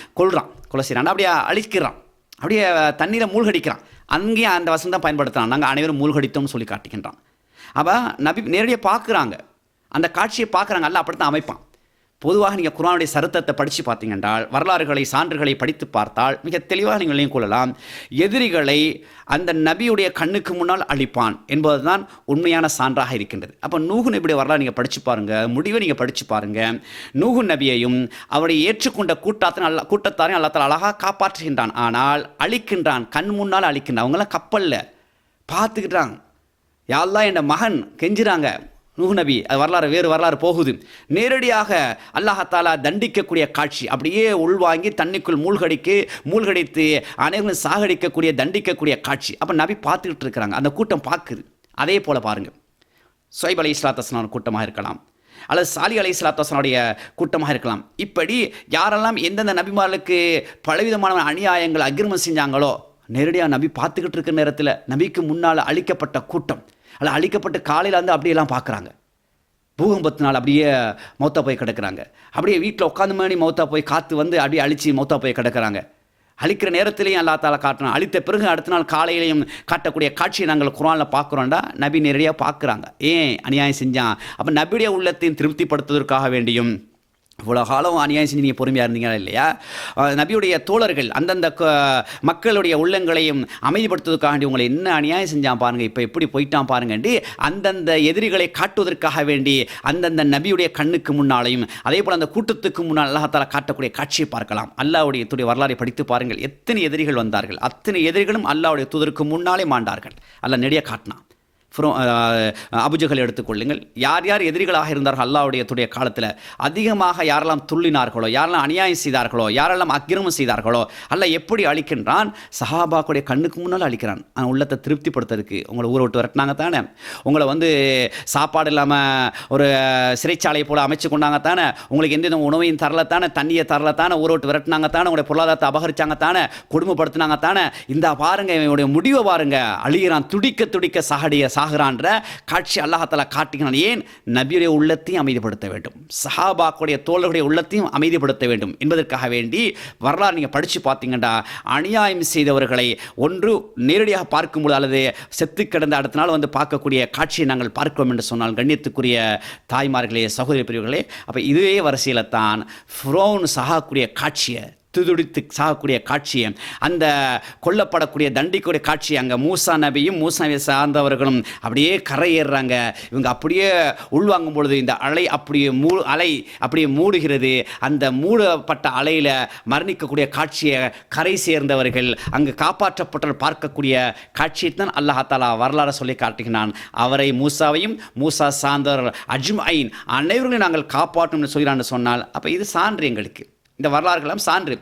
கொலை செய்கிறான், அப்படியே அழிக்கிறான், அப்படியே தண்ணீரை மூழ்கடிக்கிறான். அங்கேயும் அந்த வசனம் தான் பயன்படுத்துகிறான், நாங்கள் அனைவரும் மூழ்கடித்தோம்னு சொல்லி காட்டுகின்றான். அப்போ நபி நேரடியாக பார்க்குறாங்க, அந்த காட்சியை பார்க்குறாங்க. அல்ல அப்படி தான் அமைப்பான். பொதுவாக நீங்கள் குர்ஆனுடைய சரித்திரத்தை படித்து பார்த்தீங்கன்றால், வரலாறுகளை, சான்றுகளை படித்து பார்த்தால் மிக தெளிவாக நீங்கள் விளங்கிக் கொள்ளலாம். எதிரிகளை அந்த நபியுடைய கண்ணுக்கு முன்னால் அழிப்பான் என்பது தான் உண்மையான சான்றாக இருக்கின்றது. அப்போ நூஹ் நபியுடைய வரலாறு நீங்கள் படித்து பாருங்கள், முடிவை நீங்கள் படித்து பாருங்கள். நூஹ் நபியையும் அவரை ஏற்றுக்கொண்ட கூட்டத்தாரையும் அல்லாஹ் தஆலா அழகாக காப்பாற்றுகின்றான். ஆனால் அழிக்கின்றான், கண் முன்னால் அழிக்கின்றான். அவங்களாம் கப்பலில் பார்த்துக்கிட்டாங்க. யா அல்லாஹ் என்ற மகன் கெஞ்சுறாங்க. நூஹ் நபி, அது வரலாறு வேறு வரலாறு போகுது. நேரடியாக அல்லாஹ் தஆலா தண்டிக்கக்கூடிய காட்சி, அப்படியே உள்வாங்கி தண்ணிக்குள் மூழ்கடித்து அனைவரும் சாகடிக்கக்கூடிய, தண்டிக்கக்கூடிய காட்சி. அப்போ நபி பார்த்துக்கிட்டு இருக்கிறாங்க, அந்த கூட்டம் பார்க்குது. அதே போல் பாருங்கள், ஷுஐப் அலைஹிஸ்ஸலாத்து வஸ்ஸலாம் கூட்டமாக இருக்கலாம், அல்லது சாலிஹ் அலைஹிஸ்ஸலாத்து வஸ்ஸலாமுடைய கூட்டமாக இருக்கலாம். இப்படி யாரெல்லாம் எந்தெந்த நபிமார்களுக்கு பலவிதமான அநியாயங்கள், அக்கிரமம் செஞ்சாங்களோ, நேரடியாக நபி பார்த்துக்கிட்டு இருக்கிற நேரத்தில் நபிக்கு முன்னால் அழிக்கப்பட்ட கூட்டம், அல்ல அழிக்கப்பட்டு காலையில் வந்து அப்படியெல்லாம் பார்க்குறாங்க. பூகம்பத்தினால் அப்படியே மௌத்தா போய் கிடக்கிறாங்க. அப்படியே வீட்டில் உட்காந்து மணி மௌத்தா போய் காற்று வந்து அப்படியே அழித்து மௌத்தா போய் கிடக்கிறாங்க. அழிக்கிற நேரத்திலையும் அல்லாஹ் தஆலா காட்டுறான், அழித்த பிறகு அடுத்த நாள் காலையிலையும் காட்டக்கூடிய காட்சியை நாங்கள் குர்ஆனில் பார்க்குறோம்டா. நபி நேரடியாக பார்க்குறாங்க, ஏன் அநியாயம் செஞ்சான். அப்போ நபியுடைய உள்ளத்தையும் திருப்திப்படுத்துவதற்காக வேண்டியும் இவ்வளோ காலம் அநியாயம் செஞ்சு நீங்கள் பொறுமையாக இருந்தீங்களா இல்லையா? நபியுடைய தோழர்கள் அந்தந்த மக்களுடைய உள்ளங்களையும் அமைதிப்படுத்துவதற்காக உங்களை என்ன அநியாயம் செஞ்சான் பாருங்கள், இப்போ எப்படி போயிட்டான் பாருங்கண்டி அந்தந்த எதிரிகளை காட்டுவதற்காக வேண்டி அந்தந்த நபியுடைய கண்ணுக்கு முன்னாலையும் அதே போல் அந்த கூட்டத்துக்கு முன்னால் அல்லாஹ் தஆலா காட்டக்கூடிய காட்சியை பார்க்கலாம். அல்லாஹ்வுடைய வரலாறை படித்து பாருங்கள். எத்தனை எதிரிகள் வந்தார்கள், அத்தனை எதிரிகளும் அல்லாஹ்வுடைய தூதருக்கு முன்னாலே மாண்டார்கள். அல்லாஹ் நெடிய காட்டினான். அபுஜஹல் எடுத்துக்கொள்ளுங்கள். யார் யார் எதிரிகளாக இருந்தார்கள் அல்லாஹ்வுடைய காலத்தில், அதிகமாக யாரெல்லாம் துள்ளினார்களோ, யாரெல்லாம் அநியாயம் செய்தார்களோ, யாரெல்லாம் அக்கிரமம் செய்தார்களோ, அல்லாஹ் எப்படி அழிக்கின்றான்? சஹாபாக்குடைய கண்ணுக்கு முன்னால் அழிக்கிறான். ஆனால் உள்ளத்தை திருப்திப்படுத்துறதுக்கு உங்களை ஊரை விட்டு விரட்டினாங்க தானே, உங்களை வந்து சாப்பாடு இல்லாமல் ஒரு சிறைச்சாலை போல் அமைச்சு கொண்டாங்க தானே, உங்களுக்கு எந்த உணவையும் தரலத்தானே, தண்ணியை தரலத்தானே, ஊரை விட்டு விரட்டினாங்க தானே, உங்களுடைய பொருளாதாரத்தை அபகரிச்சாங்க தானே, கொடுமைப்படுத்தினாங்க தானே. இந்த பாருங்க, இவனுடைய முடிவை பாருங்க, அழிகிறான், துடிக்க துடிக்க சாகுறான்ற காட்சி அல்லாஹ் தஆலா காட்டுகிறான். ஏன்? நபியுடைய உள்ளத்தையும் அமைதிப்படுத்த வேண்டும், சஹாபாக்களுடைய தோழர்களுடைய உள்ளத்தையும் அமைதிப்படுத்த வேண்டும் என்பதற்காக வேண்டி வரலாறு நீங்கள் படித்து பார்த்தீங்கன்னா, அநியாயம் செய்தவர்களை ஒன்று நேரடியாக பார்க்கும்போது அல்லது செத்து கிடந்த அடுத்த நாள் வந்து பார்க்கக்கூடிய காட்சியை நாங்கள் பார்க்கிறோம் என்று சொன்னால், கண்ணியத்துக்குரிய தாய்மார்களே, சகோதரி பிரிவுகளே, அப்போ இதுவே வரிசையில் தான் ஃபிரௌன் சாகக்கூடிய காட்சியை துடித்து சாகக்கூடிய காட்சியை, அந்த கொல்லப்படக்கூடிய தண்டிக்கூடிய காட்சியை, அங்கே மூசா நபியும் மூசா நபியை சார்ந்தவர்களும் அப்படியே கரையேறுறாங்க. இவங்க அப்படியே உள்வாங்கும் பொழுது இந்த அலை அப்படியே மூடுகிறது. அந்த மூடப்பட்ட அலையில் மரணிக்கக்கூடிய காட்சியை கரை சேர்ந்தவர்கள் அங்கு காப்பாற்றப்பட்ட பார்க்கக்கூடிய காட்சியை தான் அல்லாஹ் தஆலா வரலாறு சொல்லி காட்டுகிறான். அவரை மூசாவையும் மூசா சார்ந்தவர் அஜ்மைன் அனைவர்களையும் நாங்கள் காப்பாற்றணும்னு சொல்கிறான்னு சொன்னால், அப்போ இது சான்று எங்களுக்கு. இந்த வரலாறுகளாம் சான்று.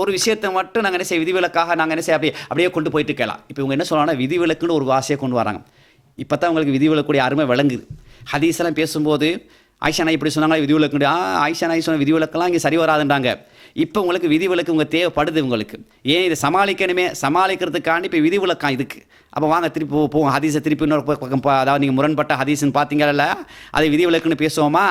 ஒரு விஷயத்தை மட்டும் நாங்கள் என்ன செய்ய விதிவிலக்காக நாங்கள் என்ன செய்ய அப்படியே கொண்டு போயிட்டு கேட்கலாம். இப்போ இவங்க என்ன சொல்கிறாங்கன்னா விதிவிலக்குன்னு ஒரு வாசியை கொண்டு வராங்க. இப்போ தான் உங்களுக்கு விதிவிலக்குடைய அருமை விளங்குது. ஹதீஸெல்லாம் பேசும்போது ஆயிஷா நாய் இப்படி சொன்னாங்களா விதிவிலக்கு, ஆயிஷா நாய் சொன்ன விதிவிலக்கெல்லாம் இங்கே சரி வராதுன்றாங்க. இப்போ உங்களுக்கு விதிவிலக்கு உங்கள் தேவைப்படுது உங்களுக்கு. ஏன் இதை சமாளிக்கிறதுக்காண்டி இப்போ விதிவிலக்கா இதுக்கு. அப்போ வாங்க திருப்பி போவோம் ஹதீஸை திருப்பி இன்னொரு பக்கம், அதாவது நீங்கள் முரண்பட்ட ஹதீஸ்ன்னு பார்த்தீங்கல்ல, அதை விதிவிலக்குன்னு பேசுவோமா?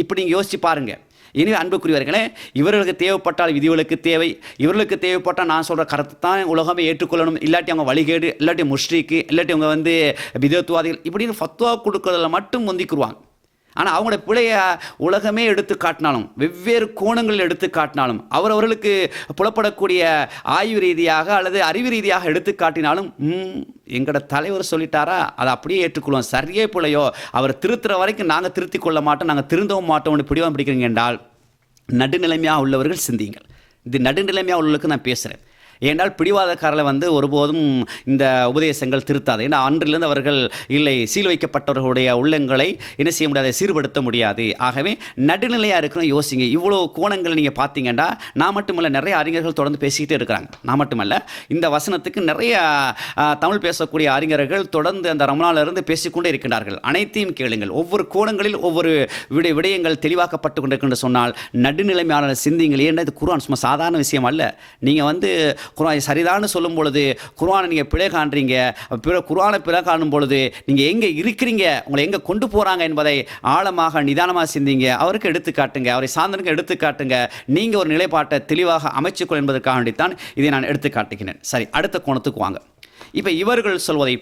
இப்படி நீங்கள் யோசிச்சு பாருங்கள். எனவே அன்புக்குரியவர்களே, இவர்களுக்கு தேவைப்பட்டால் விதிவிலக்கு தேவை, இவர்களுக்கு தேவைப்பட்டால் நான் சொல்கிற கருத்து தான் உலகமே ஏற்றுக்கொள்ளணும், இல்லாட்டி அவங்க வழிகேடு, இல்லாட்டி முஷ்ரிக்கு, இல்லாட்டி அவங்க பிதத்துவாதிகள் இப்படின்னு ஃபத்வா கொடுக்கறதில் மட்டும் முந்திக்குருவாங்க. ஆனால் அவங்களோட பிழைய உலகமே எடுத்து காட்டினாலும், வெவ்வேறு கோணங்களில் எடுத்து காட்டினாலும், அவரவர்களுக்கு புலப்படக்கூடிய ஆய்வு ரீதியாக அல்லது அறிவு ரீதியாக எடுத்து காட்டினாலும் எங்களோட தலைவர் சொல்லிட்டாரா அதை அப்படியே ஏற்றுக்கொள்வோம். சரியே பிழையோ அவர் திருத்துற வரைக்கும் நாங்கள் திருத்தி கொள்ள மாட்டோம், நாங்கள் திருந்தவும் மாட்டோம்னு பிடிவாக பிடிக்கிறீங்க என்றால் நடுநிலைமையாக உள்ளவர்கள் சிந்தியுங்கள். இது நடுநிலைமையாக உள்ளவர்களுக்கு நான் பேசுகிறேன். ஏனால் பிடிவாதக்காரர்களை ஒருபோதும் இந்த உபதேசங்கள் திருத்தாது. ஏன்னா அன்றிலிருந்து அவர்கள் இல்லை சீல் வைக்கப்பட்டவர்களுடைய உள்ளங்களை என்ன செய்ய முடியாது, சீர்படுத்த முடியாது. ஆகவே நடுநிலையாக இருக்கணும். யோசிங்க. இவ்வளோ கோணங்களை நீங்கள் பார்த்தீங்கன்னா, நான் மட்டுமல்ல நிறைய அறிஞர்கள் தொடர்ந்து பேசிக்கிட்டே இருக்கிறாங்க. நான் மட்டுமல்ல, இந்த வசனத்துக்கு நிறைய தமிழ் பேசக்கூடிய அறிஞர்கள் தொடர்ந்து அந்த ரமலானிலிருந்து பேசிக்கொண்டே இருக்கின்றார்கள். அனைத்தையும் கேளுங்கள். ஒவ்வொரு கோணங்களில் ஒவ்வொரு விடயங்கள் தெளிவாக்கப்பட்டு கொண்டிருக்கின்ற சொன்னால் நடுநிலைமையான சிந்திங்கள். ஏன்னா இது குர்ஆன் சும்மா சாதாரண விஷயம் அல்ல. நீங்கள் குர்ஆன் சரிதான்னு சொல்லும் பொழுது குர்ஆனை நீங்கள் பிழை காண்றீங்க. குர்ஆனை பிழை காணும் பொழுது நீங்கள் எங்கே இருக்கிறீங்க, உங்களை எங்கே கொண்டு போகிறாங்க என்பதை ஆழமாக நிதானமாக சிந்திங்க. அவருக்கு எடுத்துக்காட்டுங்க, அவரை சார்ந்தனுக்கு எடுத்துக்காட்டுங்க. நீங்கள் ஒரு நிலைப்பாட்டை தெளிவாக அமைச்சுக்கொள் என்பதற்காக வேண்டித்தான் இதை நான் எடுத்து காட்டுகிறேன். சரி, அடுத்த கோணத்துக்கு வாங்க. இப்போ இவர்கள் சொல்வதை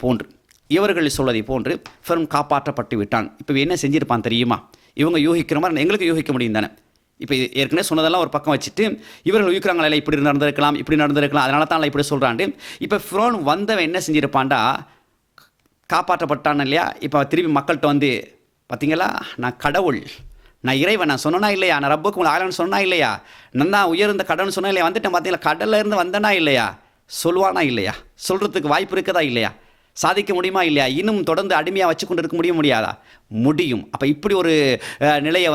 போன்று ஃபெரும் காப்பாற்றப்பட்டு விட்டான். இப்போ என்ன செஞ்சிருப்பான் தெரியுமா? இவங்க யூகிக்கிற மாதிரி எங்களுக்கு யூகிக்க முடியும் தானே. இப்போ ஏற்கனவே சொன்னதெல்லாம் ஒரு பக்கம் வச்சுட்டு இவர்கள் யூகிக்கிறாங்களே இப்படி நடந்திருக்கலாம், அதனால தான் இப்படி சொல்கிறாண்டு. இப்போ ஃபிரௌன் வந்தவன் என்ன செஞ்சிருப்பான்டா, காப்பாற்றப்பட்டான் இல்லையா? இப்போ திருப்பி மக்கள்கிட்ட பார்த்தீங்களா, நான் கடவுள், நான் இறைவன், நான் சொன்னா இல்லையா, நான் ரப்புக்கு ஆலன்னு சொன்னா இல்லையா, நான் தான் உயர்ந்த கடவுள்னு சொன்னா இல்லையா, வந்துட்டேன் பார்த்தீங்களா, கடல்ல இருந்து வந்தனா இல்லையா, சொல்வானா இல்லையா, சொல்கிறதுக்கு வாய்ப்பு இருக்குதா இல்லையா, சாதிக்க முடியுமா இல்லையா, இன்னும் தொடர்ந்து அடிமையாக வச்சு கொண்டு இருக்க முடியாதா? முடியும். அப்போ இப்படி ஒரு நிலையை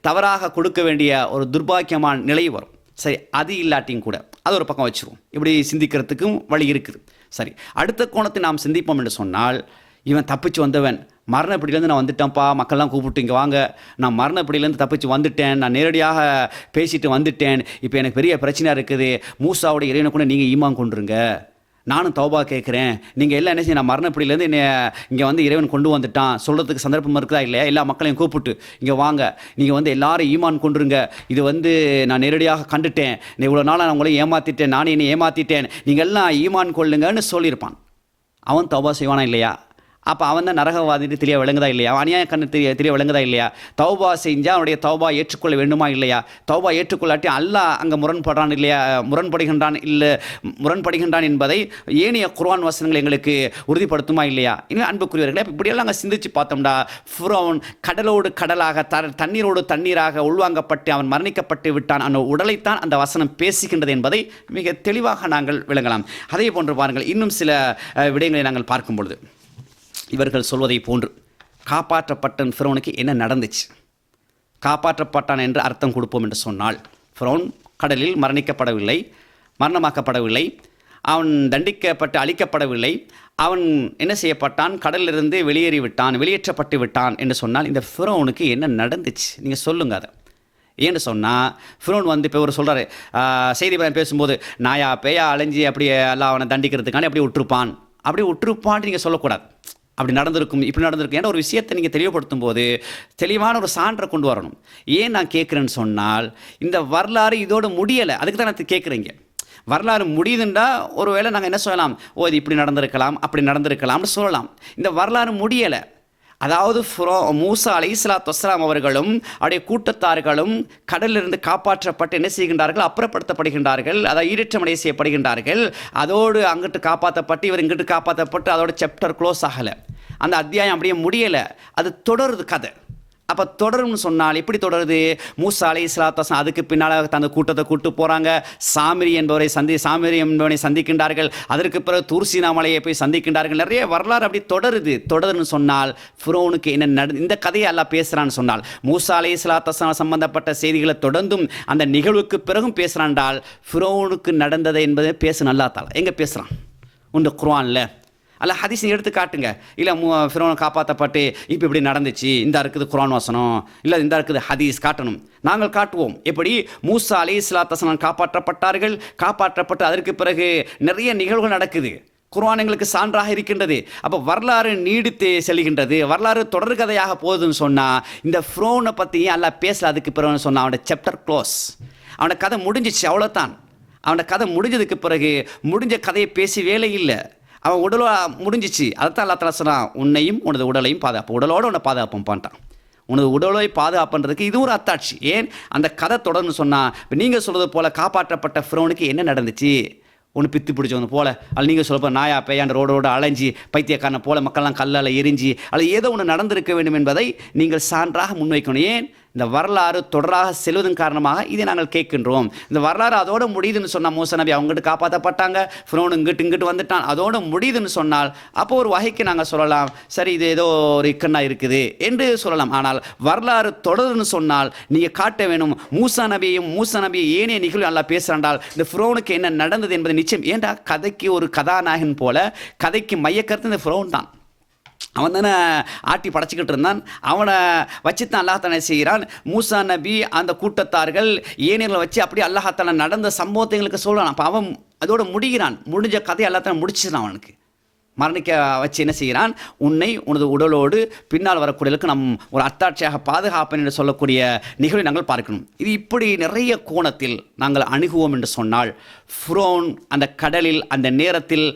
தவறாக கொடுக்க வேண்டிய ஒரு துர்பாக்கியமான நிலை வரும். சரி, அது இல்லாட்டியும் கூட அது ஒரு பக்கம் வச்சுருவோம். இப்படி சிந்திக்கிறதுக்கும் வழி இருக்குது. சரி, அடுத்த கோணத்தை நாம் சிந்திப்போம் என்று சொன்னால், இவன் தப்பிச்சு வந்தவன் மரணப்பிடியிலேருந்து நான் வந்துட்டேன்ப்பா, மக்கள்லாம் கூப்பிட்டு இங்கே வாங்க, நான் மரணப்பிடியிலேருந்து தப்பிச்சு வந்துட்டேன், நான் நேரடியாக பேசிட்டு வந்துட்டேன், இப்போ எனக்கு பெரிய பிரச்சனையாக இருக்குது, மூசாவோட இறைவனை கூட நீங்கள் ஈமான் கொண்டுருங்க, நானும் தௌபா கேட்குறேன், நீங்கள் எல்லாம் என்ன செய்ய, நான் மரணப்பிடியிலேருந்து என்னை இங்கே இறைவன் கொண்டு வந்துட்டான், சொல்கிறதுக்கு சந்தர்ப்பம் இருக்குதா இல்லையா, எல்லா மக்களையும் கூப்பிட்டு இங்கே வாங்க, நீங்கள் எல்லாரும் ஈமான் கொண்டுருங்க, இது நான் நேரடியாக கண்டுட்டேன், இவ்வளோ நாளாக நான் உங்களை ஏமாற்றிட்டேன், நானே என்னை ஏமாற்றிட்டேன், நீங்கள் எல்லாம் ஈமான் கொள்ளுங்கன்னு சொல்லியிருப்பான். அவன் தௌபா செய்வானா இல்லையா? அப்போ அவன் தான் நரகவாதிட்டு தெரிய விளங்குதா இல்லையா, அநியாய கண்ணு தெரிய விளங்குதா இல்லையா? தௌபா செஞ்சால் அவனுடைய தௌபா ஏற்றுக்கொள்ள வேண்டுமா இல்லையா? தௌபா ஏற்றுக்கொள்ளாட்டி அல்லாஹ் அங்கே முரண்படுகின்றான் என்பதை ஏனைய குர்ஆன் வசனங்கள் எங்களுக்கு உறுதிப்படுத்துமா இல்லையா? இன்னும் அன்புக்குரியவர்களே, இப்படியெல்லாம் அங்கே சிந்திச்சு பார்த்தோம்னா, ஃபிரௌன் கடலோடு கடலாக தண்ணீரோடு தண்ணீராக உள்வாங்கப்பட்டு அவன் மரணிக்கப்பட்டு விட்டான். அந்த உடலைத்தான் அந்த வசனம் பேசுகின்றது என்பதை மிக தெளிவாக நாங்கள் விளங்கலாம். அதே போன்று பாருங்கள், இன்னும் சில விடயங்களை நாங்கள் பார்க்கும் பொழுது, இவர்கள் சொல்வதை போன்று காப்பாற்றப்பட்ட ஃபிரௌனுக்கு என்ன நடந்துச்சு, காப்பாற்றப்பட்டான் என்று அர்த்தம் கொடுப்போம் என்று சொன்னால், ஃபிரௌன் கடலில் மரணமாக்கப்படவில்லை, அவன் தண்டிக்கப்பட்டு அழிக்கப்படவில்லை, அவன் என்ன செய்யப்பட்டான், கடலிலிருந்து வெளியேற்றப்பட்டு விட்டான் என்று சொன்னால், இந்த ஃபிரௌனுக்கு என்ன நடந்துச்சு நீங்கள் சொல்லுங்க. அதை ஏன்னு சொன்னால், ஃபிரௌன் இப்போ ஒரு சொல்கிறாரு, செய்தி பேசும்போது நாயா பேயா அலைஞ்சி அப்படியே எல்லாம் அவனை தண்டிக்கிறதுக்கான அப்படி விட்டுருப்பான்னு நீங்கள் சொல்லக்கூடாது. அப்படி நடந்திருக்கும், இப்படி நடந்திருக்கும். ஏன்னா ஒரு விஷயத்தை நீங்கள் தெளிவுபடுத்தும் போது தெளிவான ஒரு சான்றை கொண்டு வரணும். ஏன் நான் கேட்குறேன்னு சொன்னால், இந்த வரலாறு இதோடு முடியலை, அதுக்கு தான் நான் கேட்குறீங்க. வரலாறு முடியுதுண்டா ஒரு வேளை நாங்கள் என்ன சொல்லலாம், இது இப்படி நடந்திருக்கலாம் அப்படி நடந்திருக்கலாம்னு சொல்லலாம். இந்த வரலாறு முடியலை, அதாவது மூசா அலைஹிஸ்ஸலாத்து வஸ்ஸலாம் அவர்களும் அவருடைய கூட்டத்தார்களும் கடலிலிருந்து காப்பாற்றப்பட்டு என்ன செய்கின்றார்கள், அப்புறப்படுத்தப்படுகின்றார்கள், அதாவது ஈடேற்றமடைய செய்யப்படுகின்றார்கள். அதோடு அங்கிட்டு காப்பாற்றப்பட்டு இவர் இங்கிட்டு காப்பாற்றப்பட்டு அதோட சாப்டர் க்ளோஸ் ஆகலை, அந்த அத்தியாயம் அப்படியே முடியலை, அது தொடருது கதை. அப்போ தொடரும்னு சொன்னால் எப்படி தொடருது? மூசா அலைஹிஸ்ஸலாத்து வஸ்ஸலாம் அதுக்கு பின்னால் தந்த கூட்டத்தை கூட்டு போகிறாங்க, சாமிரி என்பவரை சந்திக்கின்றார்கள். அதற்கு பிறகு தூர்சீனா மலையை போய் சந்திக்கின்றார்கள். நிறைய வரலாறு அப்படி தொடருதுன்னு சொன்னால் ஃபிரௌனுக்கு என்ன இந்த கதையை எல்லாம் பேசுகிறான்னு சொன்னால், மூசா அலைஹிஸ்ஸலாத்து வஸ்ஸலாம் சம்பந்தப்பட்ட செய்திகளை தொடர்ந்தும் அந்த நிகழ்வுக்கு பிறகும் பேசுகிறான்டால் ஃபிரௌனுக்கு நடந்ததை என்பதை பேச நல்லா தாள எங்கே பேசுகிறான் உண்டு குர்ஆனில் அல்ல ஹதீஸ் எடுத்து காட்டுங்க. இல்லை ஃபிரௌன் காப்பாற்றப்பட்டு இப்போ இப்படி நடந்துச்சு, இந்த இருக்குது குர்ஆன் வசனம், இல்லை இந்த இருக்குது ஹதீஸ் காட்டணும். நாங்கள் காட்டுவோம். எப்படி மூசா அலைஹிஸ்ஸலாத்து வஸ்ஸலாம் காப்பாற்றப்பட்டு அதற்கு பிறகு நிறைய நிகழ்வுகள் நடக்குது. குர்ஆன் எங்களுக்கு சான்றாக இருக்கின்றது. அப்போ வரலாறு நீடித்து செல்கின்றது, வரலாறு தொடர் கதையாக போகுதுன்னு சொன்னால் இந்த ஃபிரௌனை பற்றி எல்லாம் பேசல. அதுக்கு பிறகு சொன்னால் அவனோட சாப்டர் க்ளோஸ், அவனோட கதை முடிஞ்சிச்சு, அவ்வளோதான். அவனோட கதை முடிஞ்சதுக்கு பிறகு முடிஞ்ச கதையை பேசி வேலை இல்லை, அவன் உடலோட முடிஞ்சிச்சு. அதைத்தான் அல்லாஹ் தஆலா சொன்னான், உன்னையும் உனது உடலையும் பாதுகாப்பு, உடலோடு உன்னை பாதுகாப்பும் பண்ணிட்டான். உனது உடலை பாதுகாப்புன்றதுக்கு இது ஒரு அத்தாட்சி. ஏன் அந்த கதை தொடர்ந்து சொன்னால், இப்போ நீங்கள் சொல்கிறது போல் காப்பாற்றப்பட்ட ஃபிரௌனுக்கு என்ன நடந்துச்சு, ஒன்று பித்து பிடிச்சவங்க போல், அல்ல நீங்கள் சொல்ல நாயா பேயாண்டு ரோடோடு அலைஞ்சி பைத்தியக்காரனை போல மக்கள்லாம் கல்லால் எரிஞ்சு அல்ல ஏதோ ஒன்று நடந்திருக்க வேண்டும் என்பதை நீங்கள் சான்றாக முன்வைக்கணும். ஏன் இந்த வரலாறு தொடராக செல்வதன் காரணமாக இதை நாங்கள் கேட்கின்றோம். இந்த வரலாறு அதோடு முடியுதுன்னு சொன்னால், மூசா நபி அவங்ககிட்ட காப்பாற்றப்பட்டாங்க, ஃபிரௌன் இங்கிட்டு வந்துட்டான், அதோடு முடியுதுன்னு சொன்னால் அப்போ ஒரு வகைக்கு நாங்கள் சொல்லலாம், சரி இது ஏதோ ஒரு இக்கண்ணா இருக்குது என்று சொல்லலாம். ஆனால் வரலாறு தொடருன்னு சொன்னால் நீங்கள் காட்ட வேணும், மூசா நபியை ஏனைய நிகழ்வு நல்லா பேசுகிறாண்டால் இந்த ஃபிரௌனுக்கு என்ன நடந்தது என்பது நிச்சயம். ஏன்டா கதைக்கு ஒரு கதாநாயகன் போல கதைக்கு மையக்கருத்து இந்த ஃபிரௌன் தான். அவன் தானே ஆட்டி படைச்சிக்கிட்டு இருந்தான், அவனை வச்சு தான் அல்லாஹ் தானே செய்கிறான். மூசா நபி அந்த கூட்டத்தார்கள் ஏனையர்களை வச்சு அப்படியே அல்லாஹ் தானே நடந்த சம்பவத்தை எங்களுக்கு சொல்கிறான். அப்போ அவன் அதோட முடிஞ்ச கதையை அல்லாஹ் தானே முடிச்சிடான். அவனுக்கு மரணிக்க வச்சு என்ன செய்கிறான், உன்னை உனது உடலோடு பின்னால் வரக்கூடியவர்களுக்கு நம் ஒரு அத்தாட்சியாக பாதுகாப்பேன் என்று சொல்லக்கூடிய நிகழ்வை நாங்கள் பார்க்கணும். இது இப்படி நிறைய கோணத்தில் நாங்கள் அணுகுவோம் என்று சொன்னால், ஃபிரௌன் அந்த கடலில் அந்த நேரத்தில்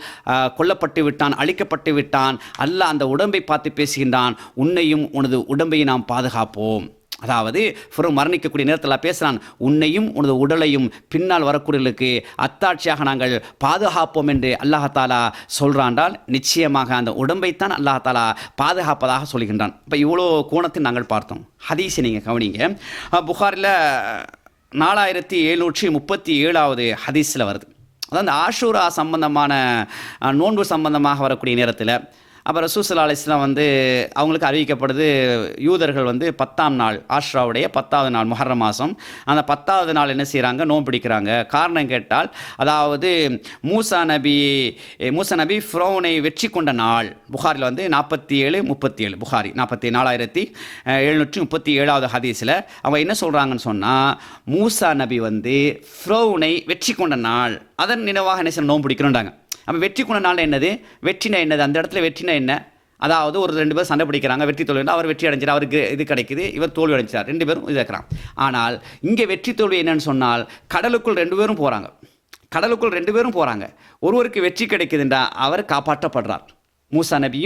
கொல்லப்பட்டு விட்டான், அழிக்கப்பட்டு விட்டான். அல்லாஹ் அந்த உடம்பை பார்த்து பேசுகின்றான், உன்னையும் உனது உடம்பையும் நாம் பாதுகாப்போம். அதாவது ஃபிரௌன் மரணிக்கக்கூடிய நேரத்தில் பேசுகிறான், உன்னையும் உனது உடலையும் பின்னால் வரக்கூடியவர்களுக்கு அத்தாட்சியாக நாங்கள் பாதுகாப்போம் என்று அல்லாஹ் தஆலா சொல்கிறான்டால் நிச்சயமாக அந்த உடம்பைத்தான் அல்லாஹ் தஆலா பாதுகாப்பதாக சொல்கின்றான். இப்போ இவ்வளோ கோணத்தில் நாங்கள் பார்த்தோம். ஹதீஸை நீங்கள் கவனிங்க. புகாரில் 4737வது ஹதீஸில் வருது. அதாவது அந்த ஆஷூரா சம்பந்தமான நோன்பு சம்பந்தமாக வரக்கூடிய நேரத்தில் அப்போ ரசூல் ஸல்லல்லாஹு அலைஹி வஸல்லம் அவங்களுக்கு அறிவிக்கப்படுது, யூதர்கள் 10ஆம் நாள் ஆஷ்ராவுடைய 10வது நாள் முஹர்ரம் மாதம், அந்த 10வது நாள் என்ன செய்கிறாங்க, நோன்பு பிடிக்கிறாங்க. காரணம் கேட்டால், அதாவது மூசா நபி ஃபிரௌனை வெற்றி கொண்ட நாள். புகாரில் 47:37 புகாரி 4737வது ஹதீஸில் அவங்க என்ன சொல்கிறாங்கன்னு சொன்னால், மூசா நபி ஃபிரௌனை வெற்றி கொண்ட நாள், அதன் நினைவாக என்ன செய்ய நோன்பு பிடிக்கணுன்றாங்க. அப்போ வெற்றி கொண்ட நாள் என்னது, வெற்றினா என்னது, அந்த இடத்துல வெற்றினா என்ன, அதாவது ஒரு 2 பேர் சண்டை பிடிக்கிறாங்க, வெற்றி தோல்வி, அவர் வெற்றி அடைஞ்சார், அவருக்கு இது கிடைக்குது, இவர் தோல்வி அடைஞ்சார், 2 பேரும் இது இருக்கிறான். ஆனால் இங்கே வெற்றி தோல்வி என்னன்னு சொன்னால், கடலுக்குள் 2 பேரும் போகிறாங்க, ஒருவருக்கு வெற்றி கிடைக்குதுன்றா அவர் காப்பாற்றப்படுறார். மூசா நபி